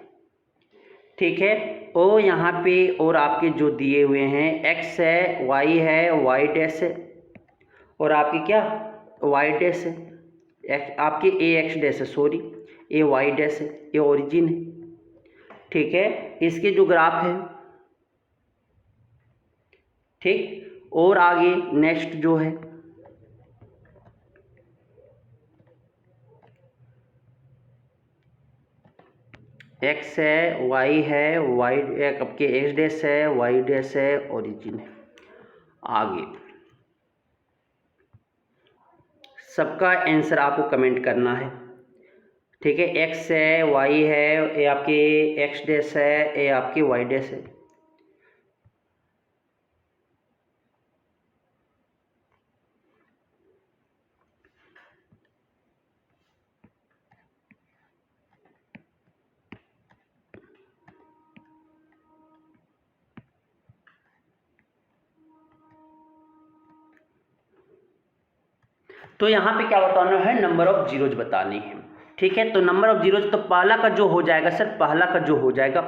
ठीक है। और यहाँ पे और आपके जो दिए हुए हैं एक्स है, वाई डैश है, और आपके क्या वाई डैश है, आपके ए एक्स डैश है, सॉरी ए वाई डैश है, ए ओरिजिन है, ठीक है। इसके जो ग्राफ है, ठीक। और आगे नेक्स्ट जो है एक्स है, वाई है, वाई आपके एक्स डैश है, वाई डैश है, ओरिजिन है। आगे सबका आंसर आपको कमेंट करना है, ठीक है। एक्स है, वाई है, ए आपके एक्स डैश है, ए आपके वाई डैश है। तो यहाँ पे क्या बताना है, नंबर ऑफ जीरोज बताने हैं, ठीक है। तो नंबर ऑफ जीरोज, तो पहला का जो हो जाएगा सर, पहला का जो हो जाएगा,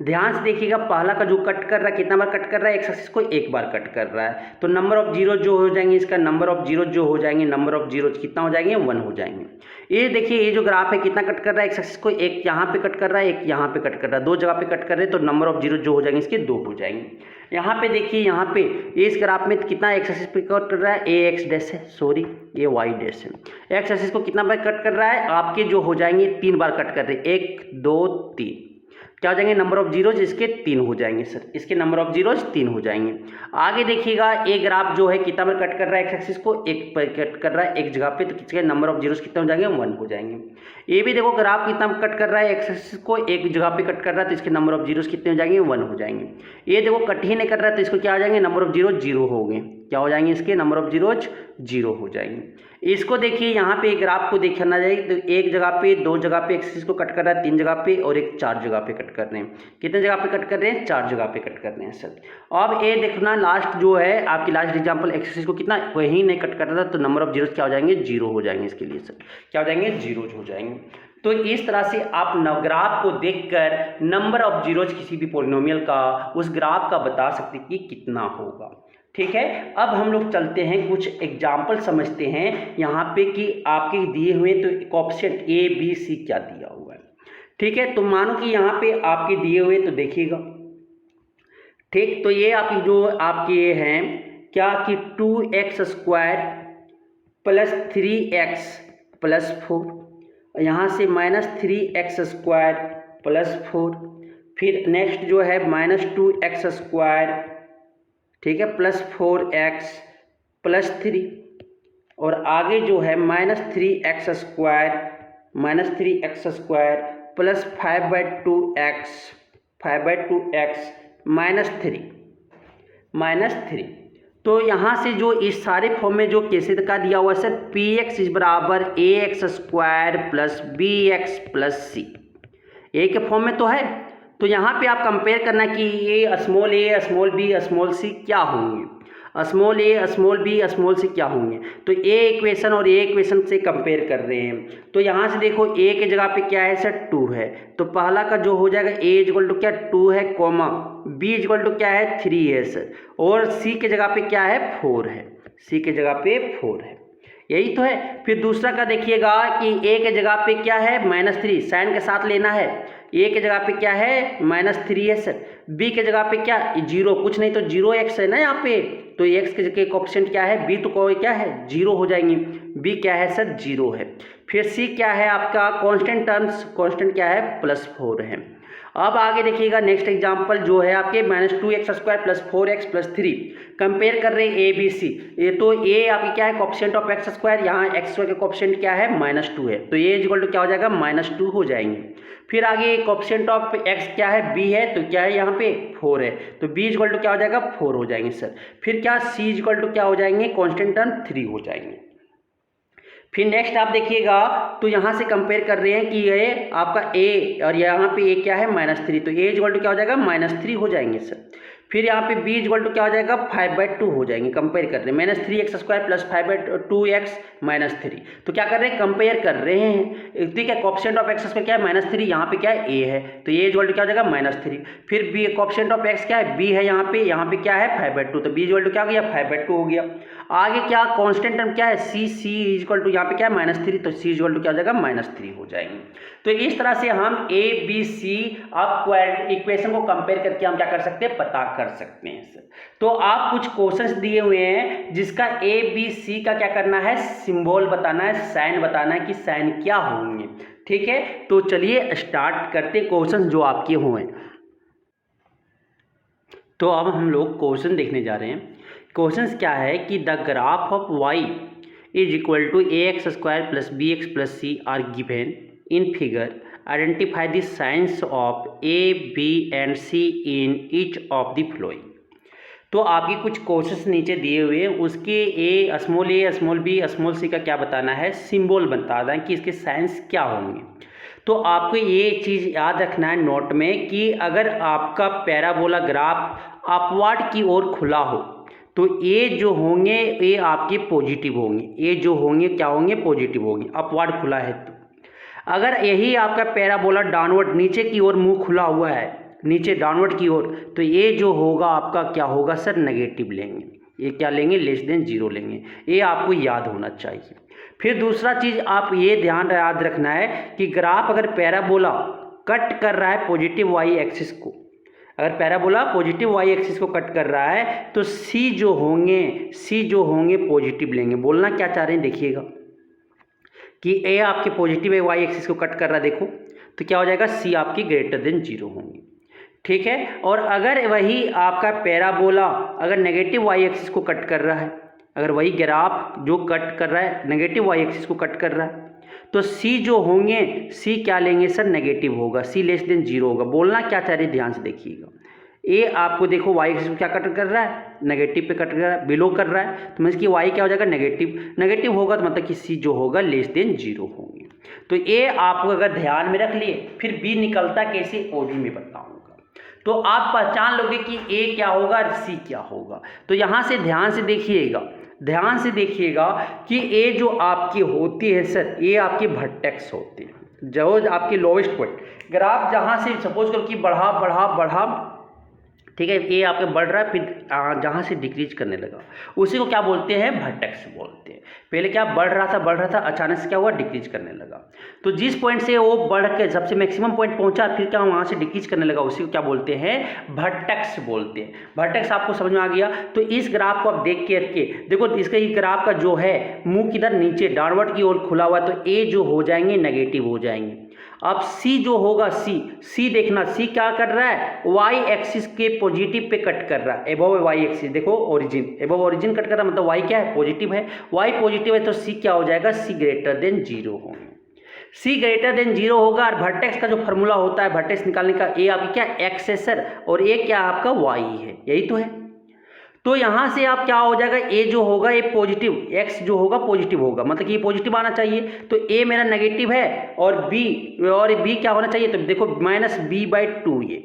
ध्यान से देखिएगा, पहला का जो कट कर रहा है कितना बार कट कर रहा है, एक्स एक्सिस को एक बार कट कर रहा है। तो नंबर ऑफ जीरो जो हो जाएंगे, इसका नंबर ऑफ जीरो जो हो जाएंगे, नंबर ऑफ जीरो कितना हो जाएंगे, 1 हो जाएंगे। ये देखिए ये जो ग्राफ है कितना कट कर रहा है, एक्स एक्सिस को एक यहाँ पे कट कर रहा है, एक यहाँ पे कट कर रहा है, 2 जगह पे कट कर रहे हैं, तो नंबर ऑफ जीरो जो हो जाएंगे इसके 2 हो जाएंगे। यहाँ पे देखिए, यहाँ पे इस ग्राफ में कितना एक्स एक्सिस पे कट कर रहा है, ए एक्स डैश है, सॉरी ये वाई डैश है। एक्स एक्सिस को कितना बार कट कर रहा है, आपके जो हो जाएंगे 3 बार कट कर रहे हैं, 1 2 3, क्या हो जाएंगे नंबर ऑफ जीरोज इसके 3 हो जाएंगे सर, इसके नंबर ऑफ जीरोज 3 हो जाएंगे। आगे देखिएगा ए ग्राफ जो है कितना बार कट कर रहा है, एक्स एक्सिस को एक पर कट कर रहा है एक जगह पे, तो किसके नंबर ऑफ जीरोज कितने हो जाएंगे, 1 हो जाएंगे। ये भी देखो ग्राफ कितना कट कर रहा है, एक्स एक्सिस को एक जगह पे कट कर रहा है, तो इसके नंबर ऑफ जीरोज कितने हो जाएंगे, 1 हो जाएंगे। ये देखो कट ही नहीं कर रहा है, तो इसको क्या हो जाएंगे, नंबर ऑफ जीरोज 0 हो गए, क्या हो जाएंगे इसके नंबर ऑफ जीरोज 0 हो जाएंगे। इसको देखिए यहाँ पे एक ग्राफ को देखना चाहिए, तो एक जगह पे 2 जगह पे एक्सिस को कट कर रहा है, 3 जगह पे, और एक 4 जगह पे कट कर रहे हैं। कितने जगह पे कट कर रहे हैं, 4 जगह पे कट कर रहे हैं सर। अब ये देखना लास्ट जो है आपकी लास्ट एग्जाम्पल, एक्सिस को कितना वही नहीं कट कर रहा था, तो नंबर ऑफ जीरोज क्या हो जाएंगे, 0 हो जाएंगे इसके लिए सर, क्या हो जाएंगे, 0 हो जाएंगे। तो इस तरह से आप ग्राफ को देखकर नंबर ऑफ जीरोज किसी भी पॉलिनोमियल का उस ग्राफ का बता सकते कि कितना होगा, ठीक है। अब हम लोग चलते हैं कुछ एग्जाम्पल समझते हैं यहाँ पे कि आपके दिए हुए तो कोएफिशिएंट ए बी सी क्या दिया हुआ है, ठीक है। तो मानो कि यहाँ पे आपके दिए हुए, तो देखिएगा, ठीक। तो ये आपकी जो आपके हैं क्या कि 2x² प्लस 3x प्लस 4, यहाँ से -3x² प्लस 4, फिर नेक्स्ट जो है -2x², ठीक है, प्लस 4x प्लस 3, और आगे जो है -3x² प्लस 5/2x -3। तो यहाँ से जो इस सारे फॉर्म में जो कैसे का दिया हुआ है सर, px बराबर ax² plus bx plus c, ए के फॉर्म में तो है। तो यहाँ पे आप कंपेयर करना कि ये स्मॉल ए, स्मॉल बी, स्मॉल सी क्या होंगे, स्मॉल ए, स्मॉल बी, स्मॉल सी क्या होंगे। तो ए इक्वेशन और ए इक्वेशन से कंपेयर कर रहे हैं। तो यहाँ से देखो ए के जगह पे क्या है सर, 2 है, तो पहला का जो हो जाएगा ए इक्वल टू क्या 2 है, कॉमा बी इक्वल टू क्या है 3 है सर, और सी के जगह पे क्या है 4 है, सी के जगह पे 4 है, यही तो है। फिर दूसरा का देखिएगा कि ए के जगह पे क्या है -3, साइन के साथ लेना है, ए के जगह पे क्या है -3 है सर, बी के जगह पे क्या 0, कुछ नहीं तो 0x है ना यहाँ पे, तो x के जगह कोएफिशिएंट क्या है, b तो कोई क्या है 0 हो जाएंगे, b क्या है सर 0 है। फिर c क्या है आपका कांस्टेंट टर्म्स, कांस्टेंट क्या है +4 है। अब आगे देखिएगा नेक्स्ट एग्जांपल जो है आपके -2x² + 4x + 3 कंपेयर कर रहे हैं ए बी सी। ये तो ए आपकी क्या है कोएफिशिएंट ऑफ x², यहाँ x² का कोएफिशिएंट क्या है -2 है, तो ए इक्वल टू क्या हो जाएगा -2 हो जाएंगे। फिर आगे कोएफिशिएंट ऑफ x क्या है b है, तो क्या है यहाँ पे 4 है, तो b इक्वल टू क्या हो जाएगा 4 हो जाएंगे सर। फिर क्या c इक्वल टू क्या हो जाएंगे कांस्टेंट टर्म 3 हो जाएंगे। फिर नेक्स्ट आप देखिएगा तो यहाँ से कंपेयर कर रहे हैं कि ये आपका a और यहाँ पे a क्या है -3, तो a इक्वल टू क्या हो जाएगा -3 हो जाएंगे सर। फिर यहाँ पे b इक्वल टू क्या हो जाएगा 5/2 हो जाएंगे। कंपेयर कर रहे हैं -3x² + 5/2x -3, तो क्या कर रहे हैं कंपेयर कर रहे हैं, ठीक है। कोएफिशिएंट ऑफ x² क्या है -3, यहाँ पे क्या है a है, तो a इक्वल टू क्या हो जाएगा -3। फिर b कोएफिशिएंट ऑफ x क्या है b है, यहाँ पे क्या है 5/2, तो b इक्वल टू क्या हो गया 5/2 हो गया। आगे क्या कांस्टेंट टर्म क्या है c इक्वल टू यहाँ पे क्या है -3, तो c इक्वल टू क्या हो जाएगा -3 हो जाएंगे। तो इस तरह से हम a b c अब इक्वेशन को कंपेयर करके हम क्या कर सकते हैं पता कर सकते हैं सर। तो आप कुछ क्वेश्चंस दिए हुए हैं जिसका a b c का क्या करना है सिंबल बताना है, साइन बताना है कि साइन क्या होंगे, ठीक है। तो चलिए स्टार्ट करते क्वेश्चन जो आपके हुए। तो अब हम लोग क्वेश्चन देखने जा रहे हैं। क्वेश्चन क्या है कि the graph of y is equal to ax² + bx + c are given in figure. Identify the signs of a b and c in each of the following. तो आपके कुछ क्वेश्चंस नीचे दिए हुए हैं, उसके a small b small c का क्या बताना है सिंबल बताना है कि इसके साइंस क्या होंगे। तो आपको ये चीज़ याद रखना है नोट में कि अगर आपका पैराबोला ग्राफ अपवर्ड की ओर खुला हो तो ये जो होंगे ये आपके पॉजिटिव होंगे, ये जो होंगे क्या होंगे पॉजिटिव होंगे, अपवर्ड खुला है। तो अगर यही आपका पैराबोला डाउनवर्ड नीचे की ओर मुंह खुला हुआ है, नीचे डाउनवर्ड की ओर, तो ये जो होगा आपका क्या होगा सर नेगेटिव लेंगे, ये क्या लेंगे <0 लेंगे, ये आपको याद होना चाहिए। फिर दूसरा चीज़ आप ये ध्यान याद रखना है कि ग्राफ अगर पैराबोला कट कर रहा है पॉजिटिव वाई एक्सिस को, अगर पैराबोला पॉजिटिव वाई एक्सिस को कट कर रहा है तो सी जो होंगे पॉजिटिव लेंगे। बोलना क्या चाह रहे हैं देखिएगा कि ए आपके पॉजिटिव है वाई एक्सिस को कट कर रहा है, देखो तो क्या हो जाएगा सी आपकी <0 होंगे, ठीक है। और अगर वही आपका पैराबोला अगर नेगेटिव वाई एक्सिस को कट कर रहा है, अगर वही ग्राफ जो कट कर रहा है नेगेटिव वाई एक्सिस को कट कर रहा है तो सी जो होंगे सी क्या लेंगे सर नेगेटिव होगा, सी <0 होगा। बोलना क्या चाह रहे हैं ध्यान से देखिएगा। ए आपको देखो वाई एक्सिस को क्या कट कर रहा है नेगेटिव पे कट कर रहा है, बिलो कर रहा है, तो मतलब कि वाई क्या हो जाएगा नेगेटिव होगा, तो मतलब कि सी जो होगा <0 होंगे। तो ए आपको अगर ध्यान में रख लिए, फिर बी निकलता कैसे वो भी मैं बताऊँगा, तो आप पहचान लोगे कि ए क्या होगा और सी क्या होगा। तो यहाँ से ध्यान से देखिएगा कि ये जो आपकी होती है सर ये आपकी वर्टेक्स होती है, जो आपकी लोवेस्ट पॉइंट ग्राफ जहाँ से सपोज करो कि बढ़ा, ठीक है, ये आपके बढ़ रहा है फिर जहाँ से डिक्रीज करने लगा उसी को क्या बोलते हैं वर्टेक्स बोलते हैं। पहले क्या बढ़ रहा था अचानक से क्या हुआ डिक्रीज करने लगा, तो जिस पॉइंट से वो बढ़ के सबसे मैक्सिमम पॉइंट पहुंचा फिर क्या वहाँ से डिक्रीज करने लगा उसी को क्या बोलते हैं वर्टेक्स बोलते हैं। वर्टेक्स आपको समझ में आ गया। तो इस ग्राफ को आप देख के देखो, इसका ये ग्राफ का जो है मुंह किधर नीचे डाउनवर्ड की ओर खुला हुआ, तो ए जो हो जाएंगे नेगेटिव हो जाएंगे। अब सी जो होगा सी देखना, सी क्या कर रहा है वाई एक्सिस के पॉजिटिव पे कट कर रहा है, एबव वाई एक्सिस देखो ओरिजिन, एबव ओरिजिन कट कर रहा है मतलब वाई क्या है पॉजिटिव है, वाई पॉजिटिव है तो सी क्या हो जाएगा सी <0 होंगे, सी <0 होगा। और वर्टेक्स का जो फॉर्मूला होता है वर्टेक्स निकालने का, ए आपकी क्या एक्स है सर और ए क्या आपका वाई है, यही तो है। तो यहाँ से आप क्या हो जाएगा ए जो होगा ये पॉजिटिव, एक्स जो होगा पॉजिटिव होगा, मतलब कि ये पॉजिटिव आना चाहिए, तो ए मेरा नेगेटिव है और बी क्या होना चाहिए, तो देखो -b/2 ये,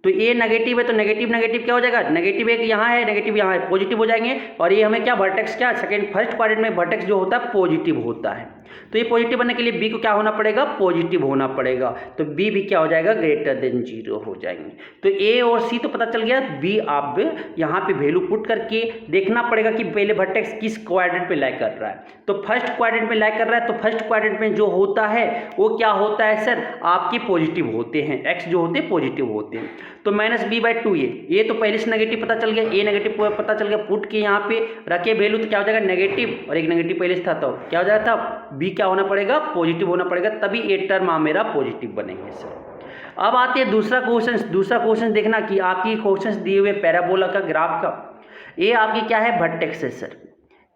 तो ए नेगेटिव है तो नेगेटिव क्या हो जाएगा नेगेटिव एक यहाँ है नेगेटिव यहाँ है पॉजिटिव हो जाएंगे। और ये हमें क्या वर्टेक्स क्या फर्स्ट क्वाड्रेंट में वर्टेक्स जो होता है पॉजिटिव होता है, तो ये पॉजिटिव बनने के लिए बी को क्या होना पड़ेगा पॉजिटिव होना पड़ेगा, तो बी भी क्या हो जाएगा <0 हो जाएंगे। तो ए और सी तो पता चल गया, बी आप यहाँ पे वैल्यू पुट करके देखना पड़ेगा कि पहले वर्टेक्स किस क्वाड्रेंट पे लाई कर रहा है, तो फर्स्ट क्वाड्रेंट में लाई कर रहा है, तो फर्स्ट क्वाड्रेंट में जो होता है वो क्या होता है सर आपके पॉजिटिव होते हैं, एक्स जो होते हैं पॉजिटिव होते हैं, तो -b/2 ये तो पहले से नेगेटिव पता चल गया, ए नेगेटिव पता चल गया, पुट के यहाँ पे रखे वैल्यू तो क्या हो जाएगा नेगेटिव और एक नेगेटिव पहले से था तो क्या हो जाएगा था बी क्या होना पड़ेगा पॉजिटिव होना पड़ेगा, तभी ए टर्म मेरा पॉजिटिव बनेंगे सर। अब आते हैं दूसरा क्वेश्चन। दूसरा क्वेश्चन देखना कि आपकी क्वेश्चन दिए हुए पैराबोला का ग्राफ का, ये आपकी क्या है, वर्टेक्स है सर,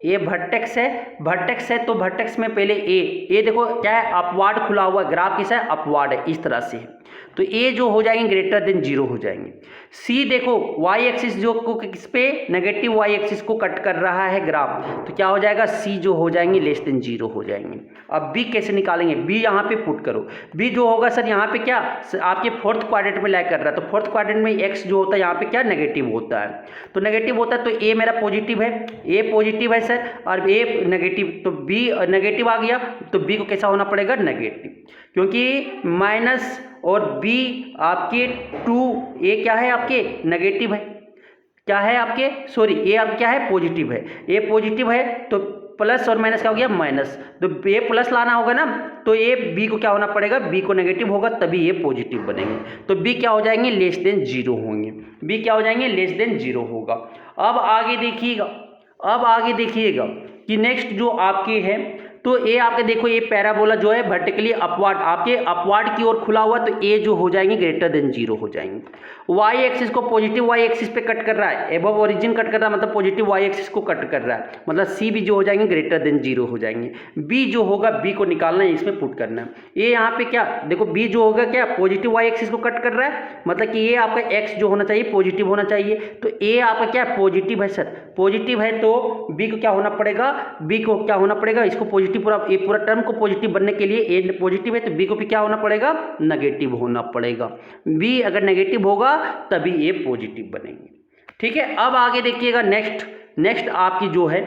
ये वर्टेक्स है। वर्टेक्स है तो वर्टेक्स में पहले ए देखो क्या है, अपवार्ड खुला हुआ ग्राफ किसा है, अपवार्ड है, इस तरह से है, तो ए जो हो जाएंगे ग्रेटर देन 0 हो जाएंगे। सी देखो वाई एक्सिस जो को किस पे, नेगेटिव वाई एक्सिस को कट कर रहा है ग्राफ, तो क्या हो जाएगा, सी जो हो जाएंगे लेस देन 0 हो जाएंगे। अब बी कैसे निकालेंगे, बी यहाँ पे पुट करो, बी जो होगा सर यहाँ पे क्या आपके फोर्थ क्वाड्रेंट में लाई कर रहा है, तो फोर्थ क्वाड्रेंट में एक्स जो होता है यहाँ पे क्या नेगेटिव होता है, तो नेगेटिव होता है, तो ए मेरा पॉजिटिव है, ए पॉजिटिव है सर, और ए नेगेटिव, तो बी नेगेटिव आ गया, तो बी को कैसा होना पड़ेगा, नेगेटिव, क्योंकि माइनस और बी आपके 2, ए क्या है आपके नेगेटिव है, क्या है आपके सॉरी ए आप क्या है पॉजिटिव है, ए पॉजिटिव है तो प्लस और माइनस क्या हो गया, माइनस, तो ए प्लस लाना होगा ना, तो ए बी को क्या होना पड़ेगा, बी को नेगेटिव होगा तभी ये पॉजिटिव बनेंगे, तो बी क्या हो जाएंगे, लेस देन 0 होंगे, बी क्या हो जाएंगे, लेस देन 0 होगा। अब आगे देखिएगा, कि नेक्स्ट जो आपके है, तो ए आपके देखो ये पैराबोला जो है वर्टिकली अपवार्ड, आपके अपवार्ड की ओर खुला हुआ, तो ए जो हो जाएंगे ग्रेटर देन 0 हो जाएंगे। वाई एक्सिस को पॉजिटिव वाई एक्सिस पे कट कर रहा है, एबव ओरिजिन कट कर रहा है, मतलब पॉजिटिव वाई एक्सिस को कट कर रहा है, मतलब सी भी जो हो जाएंगे ग्रेटर देन 0 हो जाएंगे। बी जो होगा, बी को निकालना है, इसमें पुट करना है। ये यहाँ पे क्या देखो, बी जो होगा क्या पॉजिटिव वाई एक्सिस को कट कर रहा है, मतलब कि ये आपका एक्स जो होना चाहिए पॉजिटिव होना चाहिए, तो ए आपका क्या पॉजिटिव है सर, पॉजिटिव है, तो बी को क्या होना पड़ेगा, बी को क्या होना पड़ेगा, इसको पॉजिटिव पूरा टर्म को पॉजिटिव बनने के लिए ए पॉजिटिव है, तो बी को भी क्या होना पड़ेगा, नेगेटिव होना पड़ेगा। बी अगर नेगेटिव होगा तभी ए पॉजिटिव बनेंगे, ठीक है। अब आगे देखिएगा, नेक्स्ट आपकी जो है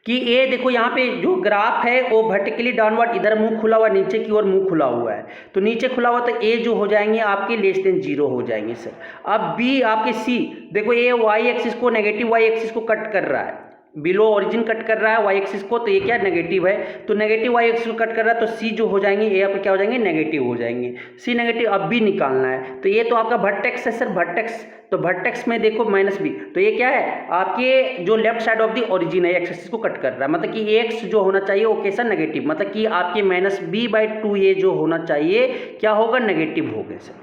कि ए देखो यहाँ पे जो ग्राफ है वो वर्टिकली डाउनवर्ड, इधर मुंह खुला हुआ, नीचे की ओर मुंह खुला हुआ है, तो नीचे खुला हुआ, तो ए जो हो जाएंगे आपके लेस देन 0 हो जाएंगे सर। अब बी आपके सी देखो, ए वाई एक्सिस को नेगेटिव वाई एक्सिस को कट कर रहा है, बिलो ओरिजिन कट कर रहा है वाई एक्सिस को, तो ये क्या नेगेटिव है, तो नेगेटिव वाई एक्सिस को कट कर रहा है, तो सी जो हो जाएंगे ये आपके क्या हो जाएंगे, नेगेटिव हो जाएंगे, सी नेगेटिव। अब बी निकालना है, तो ये तो आपका वर्टेक्स है सर, वर्टेक्स, तो वर्टेक्स में देखो माइनस बी, तो ये क्या है आपके जो left side of the origin है, एक्स एक्सिस को कट कर रहा है, मतलब कि एक्स जो होना चाहिए वो कैसा नेगेटिव, मतलब कि आपके माइनस b/2 ये जो होना चाहिए क्या होगा, नेगेटिव हो गए सर,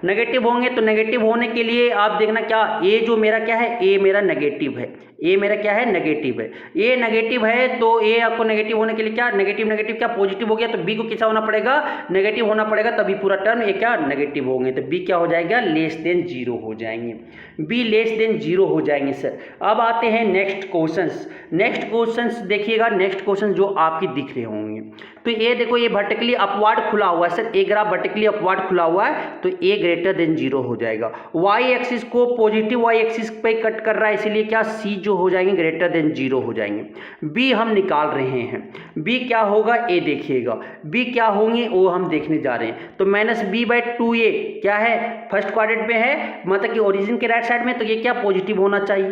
नेगेटिव होंगे। तो नेगेटिव होने के लिए आप देखना क्या, ए जो मेरा क्या है, ए मेरा नेगेटिव है, ए मेरा क्या है, नेगेटिव है, ए नेगेटिव है, तो ए आपको नेगेटिव होने के लिए क्या, नेगेटिव क्या पॉजिटिव हो गया, तो बी को कैसा होना पड़ेगा, नेगेटिव होना पड़ेगा, तभी पूरा टर्म ए क्या नेगेटिव होंगे, तो बी क्या हो जाएगा, लेस देन 0 हो जाएंगे, बी लेस देन 0 हो जाएंगे सर। अब आते हैं नेक्स्ट क्वेश्चंस देखिएगा, नेक्स्ट क्वेश्चन जो आपकी दिख रहे होंगे, तो ये देखो ये वर्टिकली अपवार्ड खुला हुआ है sir, a graph vertically upward खुला हुआ है, तो ए ग्रेटर देन 0 हो जाएगा। वाई एक्सिस को पॉजिटिव वाई एक्सिस पे कट कर रहा है, इसीलिए क्या सी जो हो जाएंगे ग्रेटर देन 0 हो जाएंगे। बी हम निकाल रहे हैं, बी क्या होगा, ए देखिएगा बी क्या होंगे वो हम देखने जा रहे हैं, तो -b/2 ए क्या है, फर्स्ट क्वाड्रेंट में है, मतलब कि ओरिजिन के राइट साइड में, तो ये क्या पॉजिटिव होना चाहिए,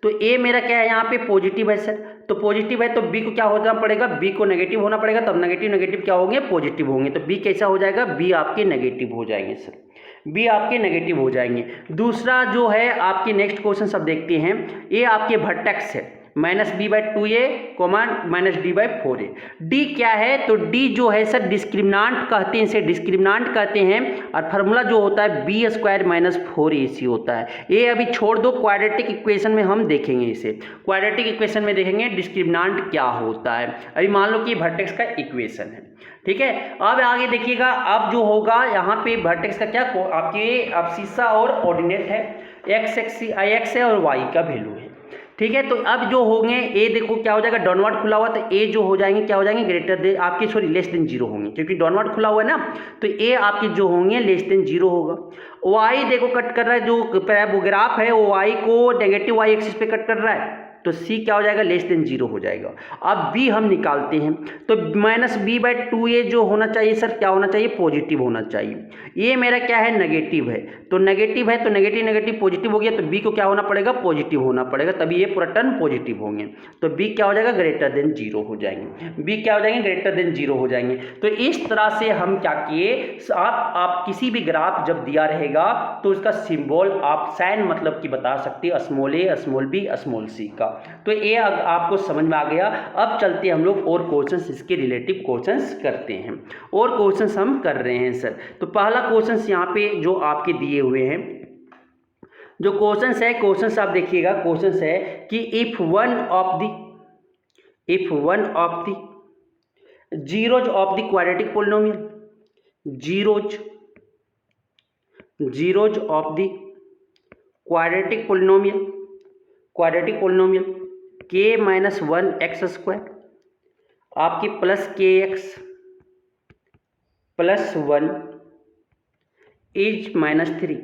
तो ए मेरा क्या है यहाँ पे पॉजिटिव है सर, तो पॉजिटिव है, तो बी को क्या होना पड़ेगा, बी को नेगेटिव होना पड़ेगा, तब नेगेटिव क्या होंगे, पॉजिटिव होंगे, तो बी कैसा हो जाएगा, बी आपके नेगेटिव हो जाएंगे सर, बी आपके नेगेटिव हो जाएंगे। दूसरा जो है आपके नेक्स्ट क्वेश्चन सब देखते हैं, ये आपके वर्टेक्स है, -b/2 ए -d/4 ए, डी क्या है, तो डी जो है सर डिस्क्रिमिनांट कहते हैं, इसे डिस्क्रिमिनांट कहते हैं, और फार्मूला जो होता है b² - 4ac होता है। ये अभी छोड़ दो, क्वाड्रेटिक इक्वेशन में हम देखेंगे, इसे क्वाड्रेटिक इक्वेशन में देखेंगे डिस्क्रिमिनांट क्या होता है। अभी मान लो कि वर्टेक्स का इक्वेशन है, ठीक है। अब आगे देखिएगा, अब जो होगा यहाँ पे वर्टेक्स का क्या आपके अब्सिस्सा और ऑर्डिनेट है, x है और y का वैल्यू है, ठीक है। तो अब जो होंगे ए देखो क्या हो जाएगा, डाउनवर्ड खुला हुआ, तो ए जो हो जाएंगे क्या हो जाएंगे, ग्रेटर देन आपके सॉरी लेस देन 0 होंगे, क्योंकि डाउनवर्ड खुला हुआ है ना, तो ए आपके जो होंगे लेस देन 0 होगा। वाई देखो कट कर रहा है, जो पैराबोग्राफ है वो वाई को नेगेटिव वाई एक्सिस पे कट कर रहा है, तो सी क्या हो जाएगा, लेस देन 0 हो जाएगा। अब बी हम निकालते हैं, तो -b/2 ए जो होना चाहिए सर क्या होना चाहिए, पॉजिटिव होना चाहिए। ये मेरा क्या है, नेगेटिव है, तो नेगेटिव है, तो नेगेटिव पॉजिटिव हो गया, तो बी को क्या होना पड़ेगा, पॉजिटिव होना पड़ेगा, तभी ये पूरा टर्म पॉजिटिव होंगे, तो बी क्या हो जाएगा, ग्रेटर देन 0 हो जाएंगे, बी क्या हो जाएंगे, ग्रेटर देन 0 हो जाएंगे। तो इस तरह से हम क्या किए, आप किसी भी ग्राफ जब दिया रहेगा तो उसका सिंबल आप साइन मतलब कि बता सकते हैं, small a, small b, small c का। तो ये आपको समझ में आ गया। अब चलते हम लोग और क्वेश्चंस, इसके रिलेटिव क्वेश्चंस करते हैं, और क्वेश्चंस हम कर रहे हैं सर। तो पहला क्वेश्चंस यहाँ पे जो आपके दिए हुए हैं, जो क्वेश्चंस है, क्वेश्चंस आप देखिएगा, क्वेश्चंस है कि if one of the zeros of the quadratic polynomial, zeros of the quadratic polynomial k minus 1 x square आपकी plus k x plus 1 is minus three,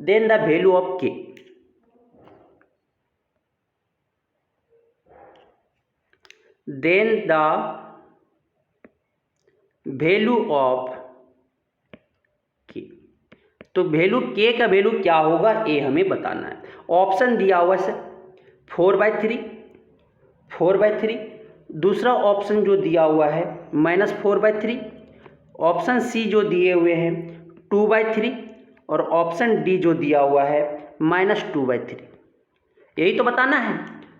then the value of k, then the value of k। तो value k का value क्या होगा ये हमें बताना है। Option दिया हुआ है 4/3, दूसरा ऑप्शन जो दिया हुआ है -4/3, ऑप्शन सी जो दिए हुए हैं 2/3 और ऑप्शन डी जो दिया हुआ है -2/3। यही तो बताना है।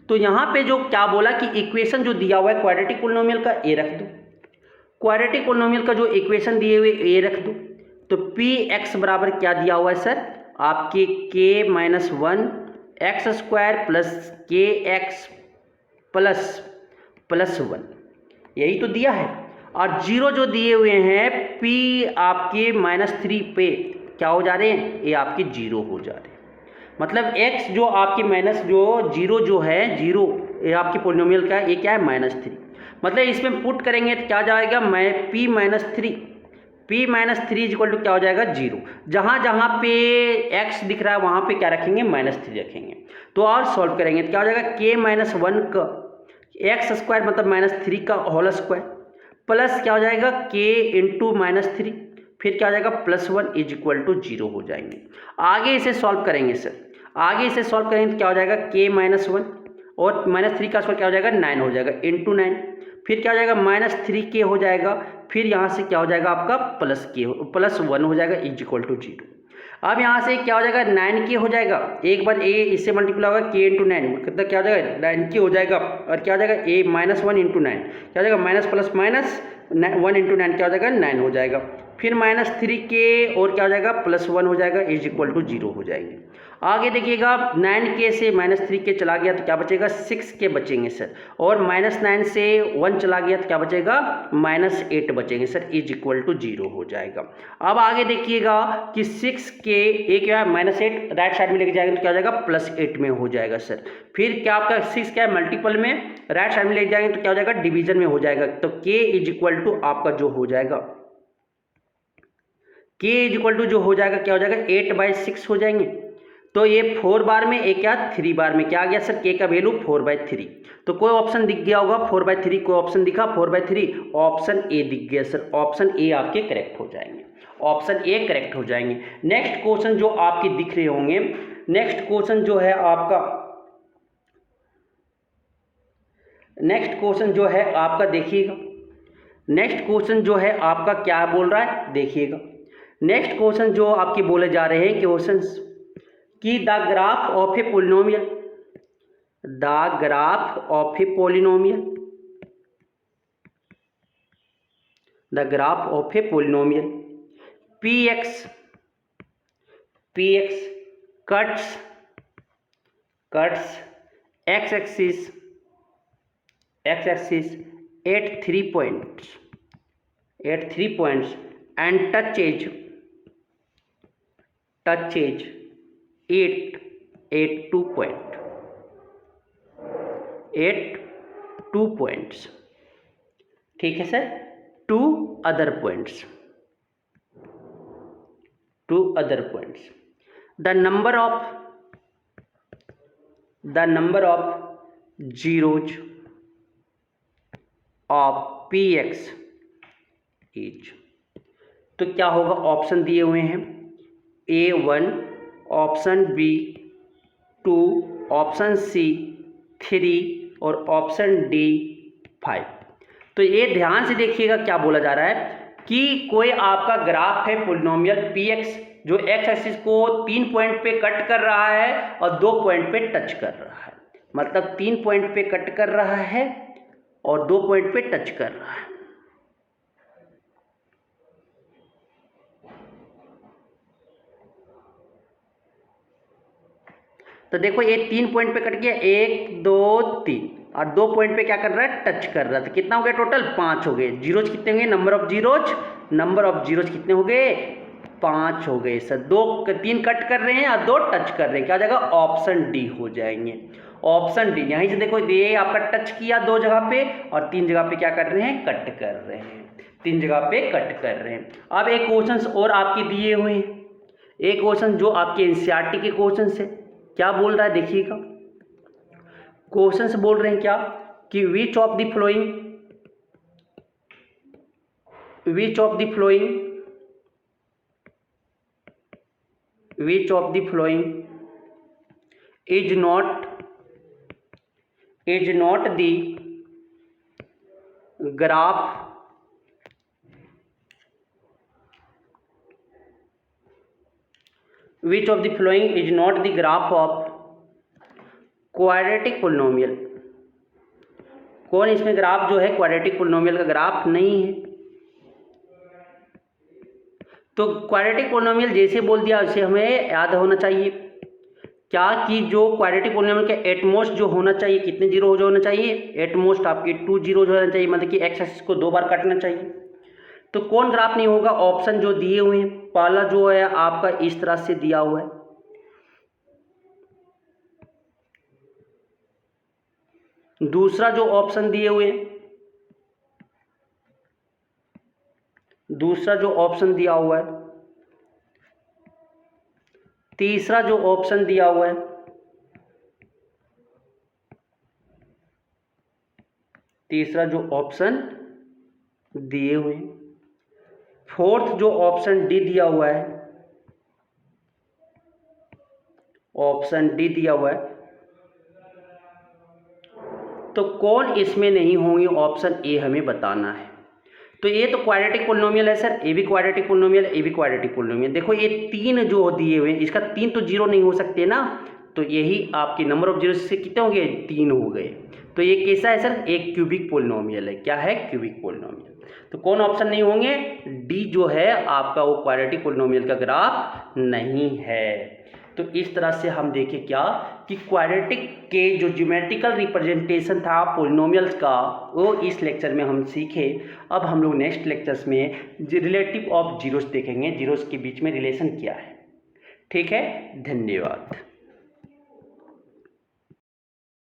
तो यहाँ पे जो क्या बोला कि इक्वेशन जो दिया हुआ है क्वाड्रेटिक पोलिनोमियल का ए रख दो, क्वाड्रेटिक पोलिनोमियल का जो इक्वेशन दिए हुए ए रख दो। तो पी एक्स बराबर क्या दिया हुआ है सर, आपके k minus 1 x square plus k x plus 1, यही तो दिया है। और जीरो जो दिए हुए हैं p आपके -3 पे क्या हो जा रहे हैं, ये आपके जीरो हो जा रहे हैं। मतलब x जो आपकी माइनस जो जीरो जो है, जीरो ये आपकी पोलिनोमियल का ये क्या है -3। मतलब इसमें पुट करेंगे तो क्या जाएगा, p minus three is equal to क्या हो जाएगा, जीरो। जहाँ जहाँ पे x दिख रहा है वहाँ पे क्या रखेंगे, -3 रखेंगे। तो और सॉल्व करेंगे तो क्या हो जाएगा, k माइनस 1 का एक्स स्क्वायर मतलब -3 का होल स्क्वायर प्लस क्या हो जाएगा k इंटू -3, फिर क्या हो जाएगा +1 इज इक्वल टू 0 हो जाएंगे। आगे इसे सॉल्व करेंगे सर, आगे इसे सॉल्व करेंगे तो क्या हो जाएगा k माइनस 1 और -3 का स्क्वायर क्या हो जाएगा 9 हो जाएगा इंटू 9, फिर क्या हो जाएगा -3k हो जाएगा, फिर यहाँ से क्या हो जाएगा आपका +1 हो जाएगा इज इक्वल टू 0। अब यहाँ से क्या हो जाएगा 9k हो जाएगा, एक बार a इससे मल्टीप्लाई होगा k इंटू 9 कितना क्या हो जाएगा 9k हो जाएगा, और क्या हो जाएगा a -1 इंटू 9 क्या हो जाएगा माइनस प्लस माइनस 1 इंटू 9 क्या हो जाएगा 9 हो जाएगा, फिर -3k और क्या हो जाएगा +1 हो जाएगा इज इक्वल टू 0 हो जाएंगे। आगे देखिएगा 9k से -3k चला गया तो क्या बचेगा 6k बचेंगे सर, और -9 से 1 चला गया तो क्या बचेगा -8 बचेंगे सर इज इक्वल टू 0 हो जाएगा। अब आगे देखिएगा कि 6k ये क्या है -8 राइट साइड में लेके जाएंगे तो क्या हो जाएगा +8 में हो जाएगा सर। फिर क्या आपका 6 क्या है मल्टीपल में राइट साइड में लेके जाएंगे तो क्या हो जाएगा डिवीजन में हो जाएगा। तो k इज इक्वल टू आपका जो हो जाएगा k इज इक्वल टू जो हो जाएगा क्या हो जाएगा 8/6 हो जाएंगे। तो ये 4 बार में एक क्या 3 बार में क्या आ गया सर k का वैल्यू 4/3। तो कोई ऑप्शन दिख गया होगा 4/3, कोई ऑप्शन दिखा 4/3, ऑप्शन ए दिख गया सर, ऑप्शन ए आपके करेक्ट हो जाएंगे, ऑप्शन ए करेक्ट हो जाएंगे। नेक्स्ट क्वेश्चन जो आपके दिख रहे होंगे, नेक्स्ट क्वेश्चन जो है आपका, नेक्स्ट क्वेश्चन जो है आपका देखिएगा, नेक्स्ट क्वेश्चन जो है आपका क्या बोल रहा है देखिएगा। नेक्स्ट क्वेश्चन जो आपके बोले जा रहे हैं क्वेश्चंस कि the graph of A polynomial, the graph of A polynomial, the graph of A polynomial px cuts x axis at 3 points and touches it at 2 points, ठीक है sir, 2 other points, the number of zeros of px is, तो क्या होगा option दिए हुए हैं A1, option B 2, option C 3 और option D 5। तो ये ध्यान से देखिएगा क्या बोला जा रहा है कि कोई आपका ग्राफ है पोलिनोमियल px जो x एक्सिस को 3 पॉइंट पे कट कर रहा है और 2 पॉइंट पे टच कर रहा है, मतलब 3 पॉइंट पे कट कर रहा है और 2 पॉइंट पे टच कर रहा है। तो देखो ये 3 पॉइंट पे कट गया, 1 2 3, और 2 पॉइंट पे क्या कर रहा है, टच कर रहा है। तो कितना हो गया टोटल, 5 हो गए। जीरोज कितने होंगे, नंबर ऑफ जीरोज कितने हो गए, 5 हो गए सर। 3 कट कर रहे हैं और 2 टच कर रहे हैं, क्या हो जाएगा, ऑप्शन डी हो जाएंगे। ऑप्शन डी, यहीं से देखो ये आपका टच किया 2 जगह पे और 3 जगह पे क्या कर रहे हैं, कट कर रहे हैं, 3 जगह पे कट कर रहे हैं। अब एक क्वेश्चन और आपके दिए हुए हैं, एक क्वेश्चन जो आपके एनसीईआरटी के क्वेश्चन है, क्या बोल रहा है देखिएगा। क्वेश्चंस बोल रहे हैं क्या कि which of the following is not the graph of quadratic polynomial. कौन इसमें ग्राफ जो है क्वाड्रेटिक पोलिनोमियल का ग्राफ नहीं है। तो क्वाड्रेटिक पोलिनोमियल जैसे बोल दिया उसे हमें याद होना चाहिए क्या कि जो क्वाड्रेटिक पोलिनोमियल का एटमोस्ट जो होना चाहिए, कितने जीरो जो होना चाहिए, एटमोस्ट आपकी 2 जीरो जो होना चाहिए, मतलब कि एक्स एक्सिस को 2 बार काटना चाहिए। तो कौन ग्राफ नहीं होगा, ऑप्शन जो दिए हुए हैं, पहला जो है आपका इस तरह से दिया हुआ है, दूसरा जो ऑप्शन दिए हुए हैं, दूसरा जो ऑप्शन दिया हुआ है, तीसरा जो ऑप्शन दिया हुआ है, तीसरा जो ऑप्शन दिए हुए हैं, फोर्थ जो ऑप्शन डी दिया हुआ है, ऑप्शन डी दिया हुआ है। तो कौन इसमें नहीं होंगे, ऑप्शन ए हमें बताना है। तो ये तो क्वाड्रेटिक पोलिनोमियल है सर, ये भी क्वाड्रेटिक पोलिनोमियल, ये भी क्वाड्रेटिक पोलिनोमियल। देखो ये 3 जो दिए हुए हैं, इसका 3 तो जीरो नहीं हो सकते ना, तो यही आपके नंबर ऑफ जीरो से कितने हो गए, 3 हो गए। तो ये कैसा है सर, एक क्यूबिक पोलिनोमियल है। क्या है, क्यूबिक पोलिनोमियल। तो कौन ऑप्शन नहीं होंगे, डी जो है आपका वो क्वाड्रेटिक पोलिनोमियल का ग्राफ नहीं है। तो इस तरह से हम देखें क्या कि क्वाड्रेटिक के जो ज्योमेट्रिकल रिप्रेजेंटेशन था पोलिनोमियल्स का, वो इस लेक्चर में हम सीखे। अब हम लोग नेक्स्ट लेक्चर्स में रिलेटिव ऑफ जीरोस देखेंगे, जीरोस के बीच में रिलेशन क्या है। ठीक है, धन्यवाद।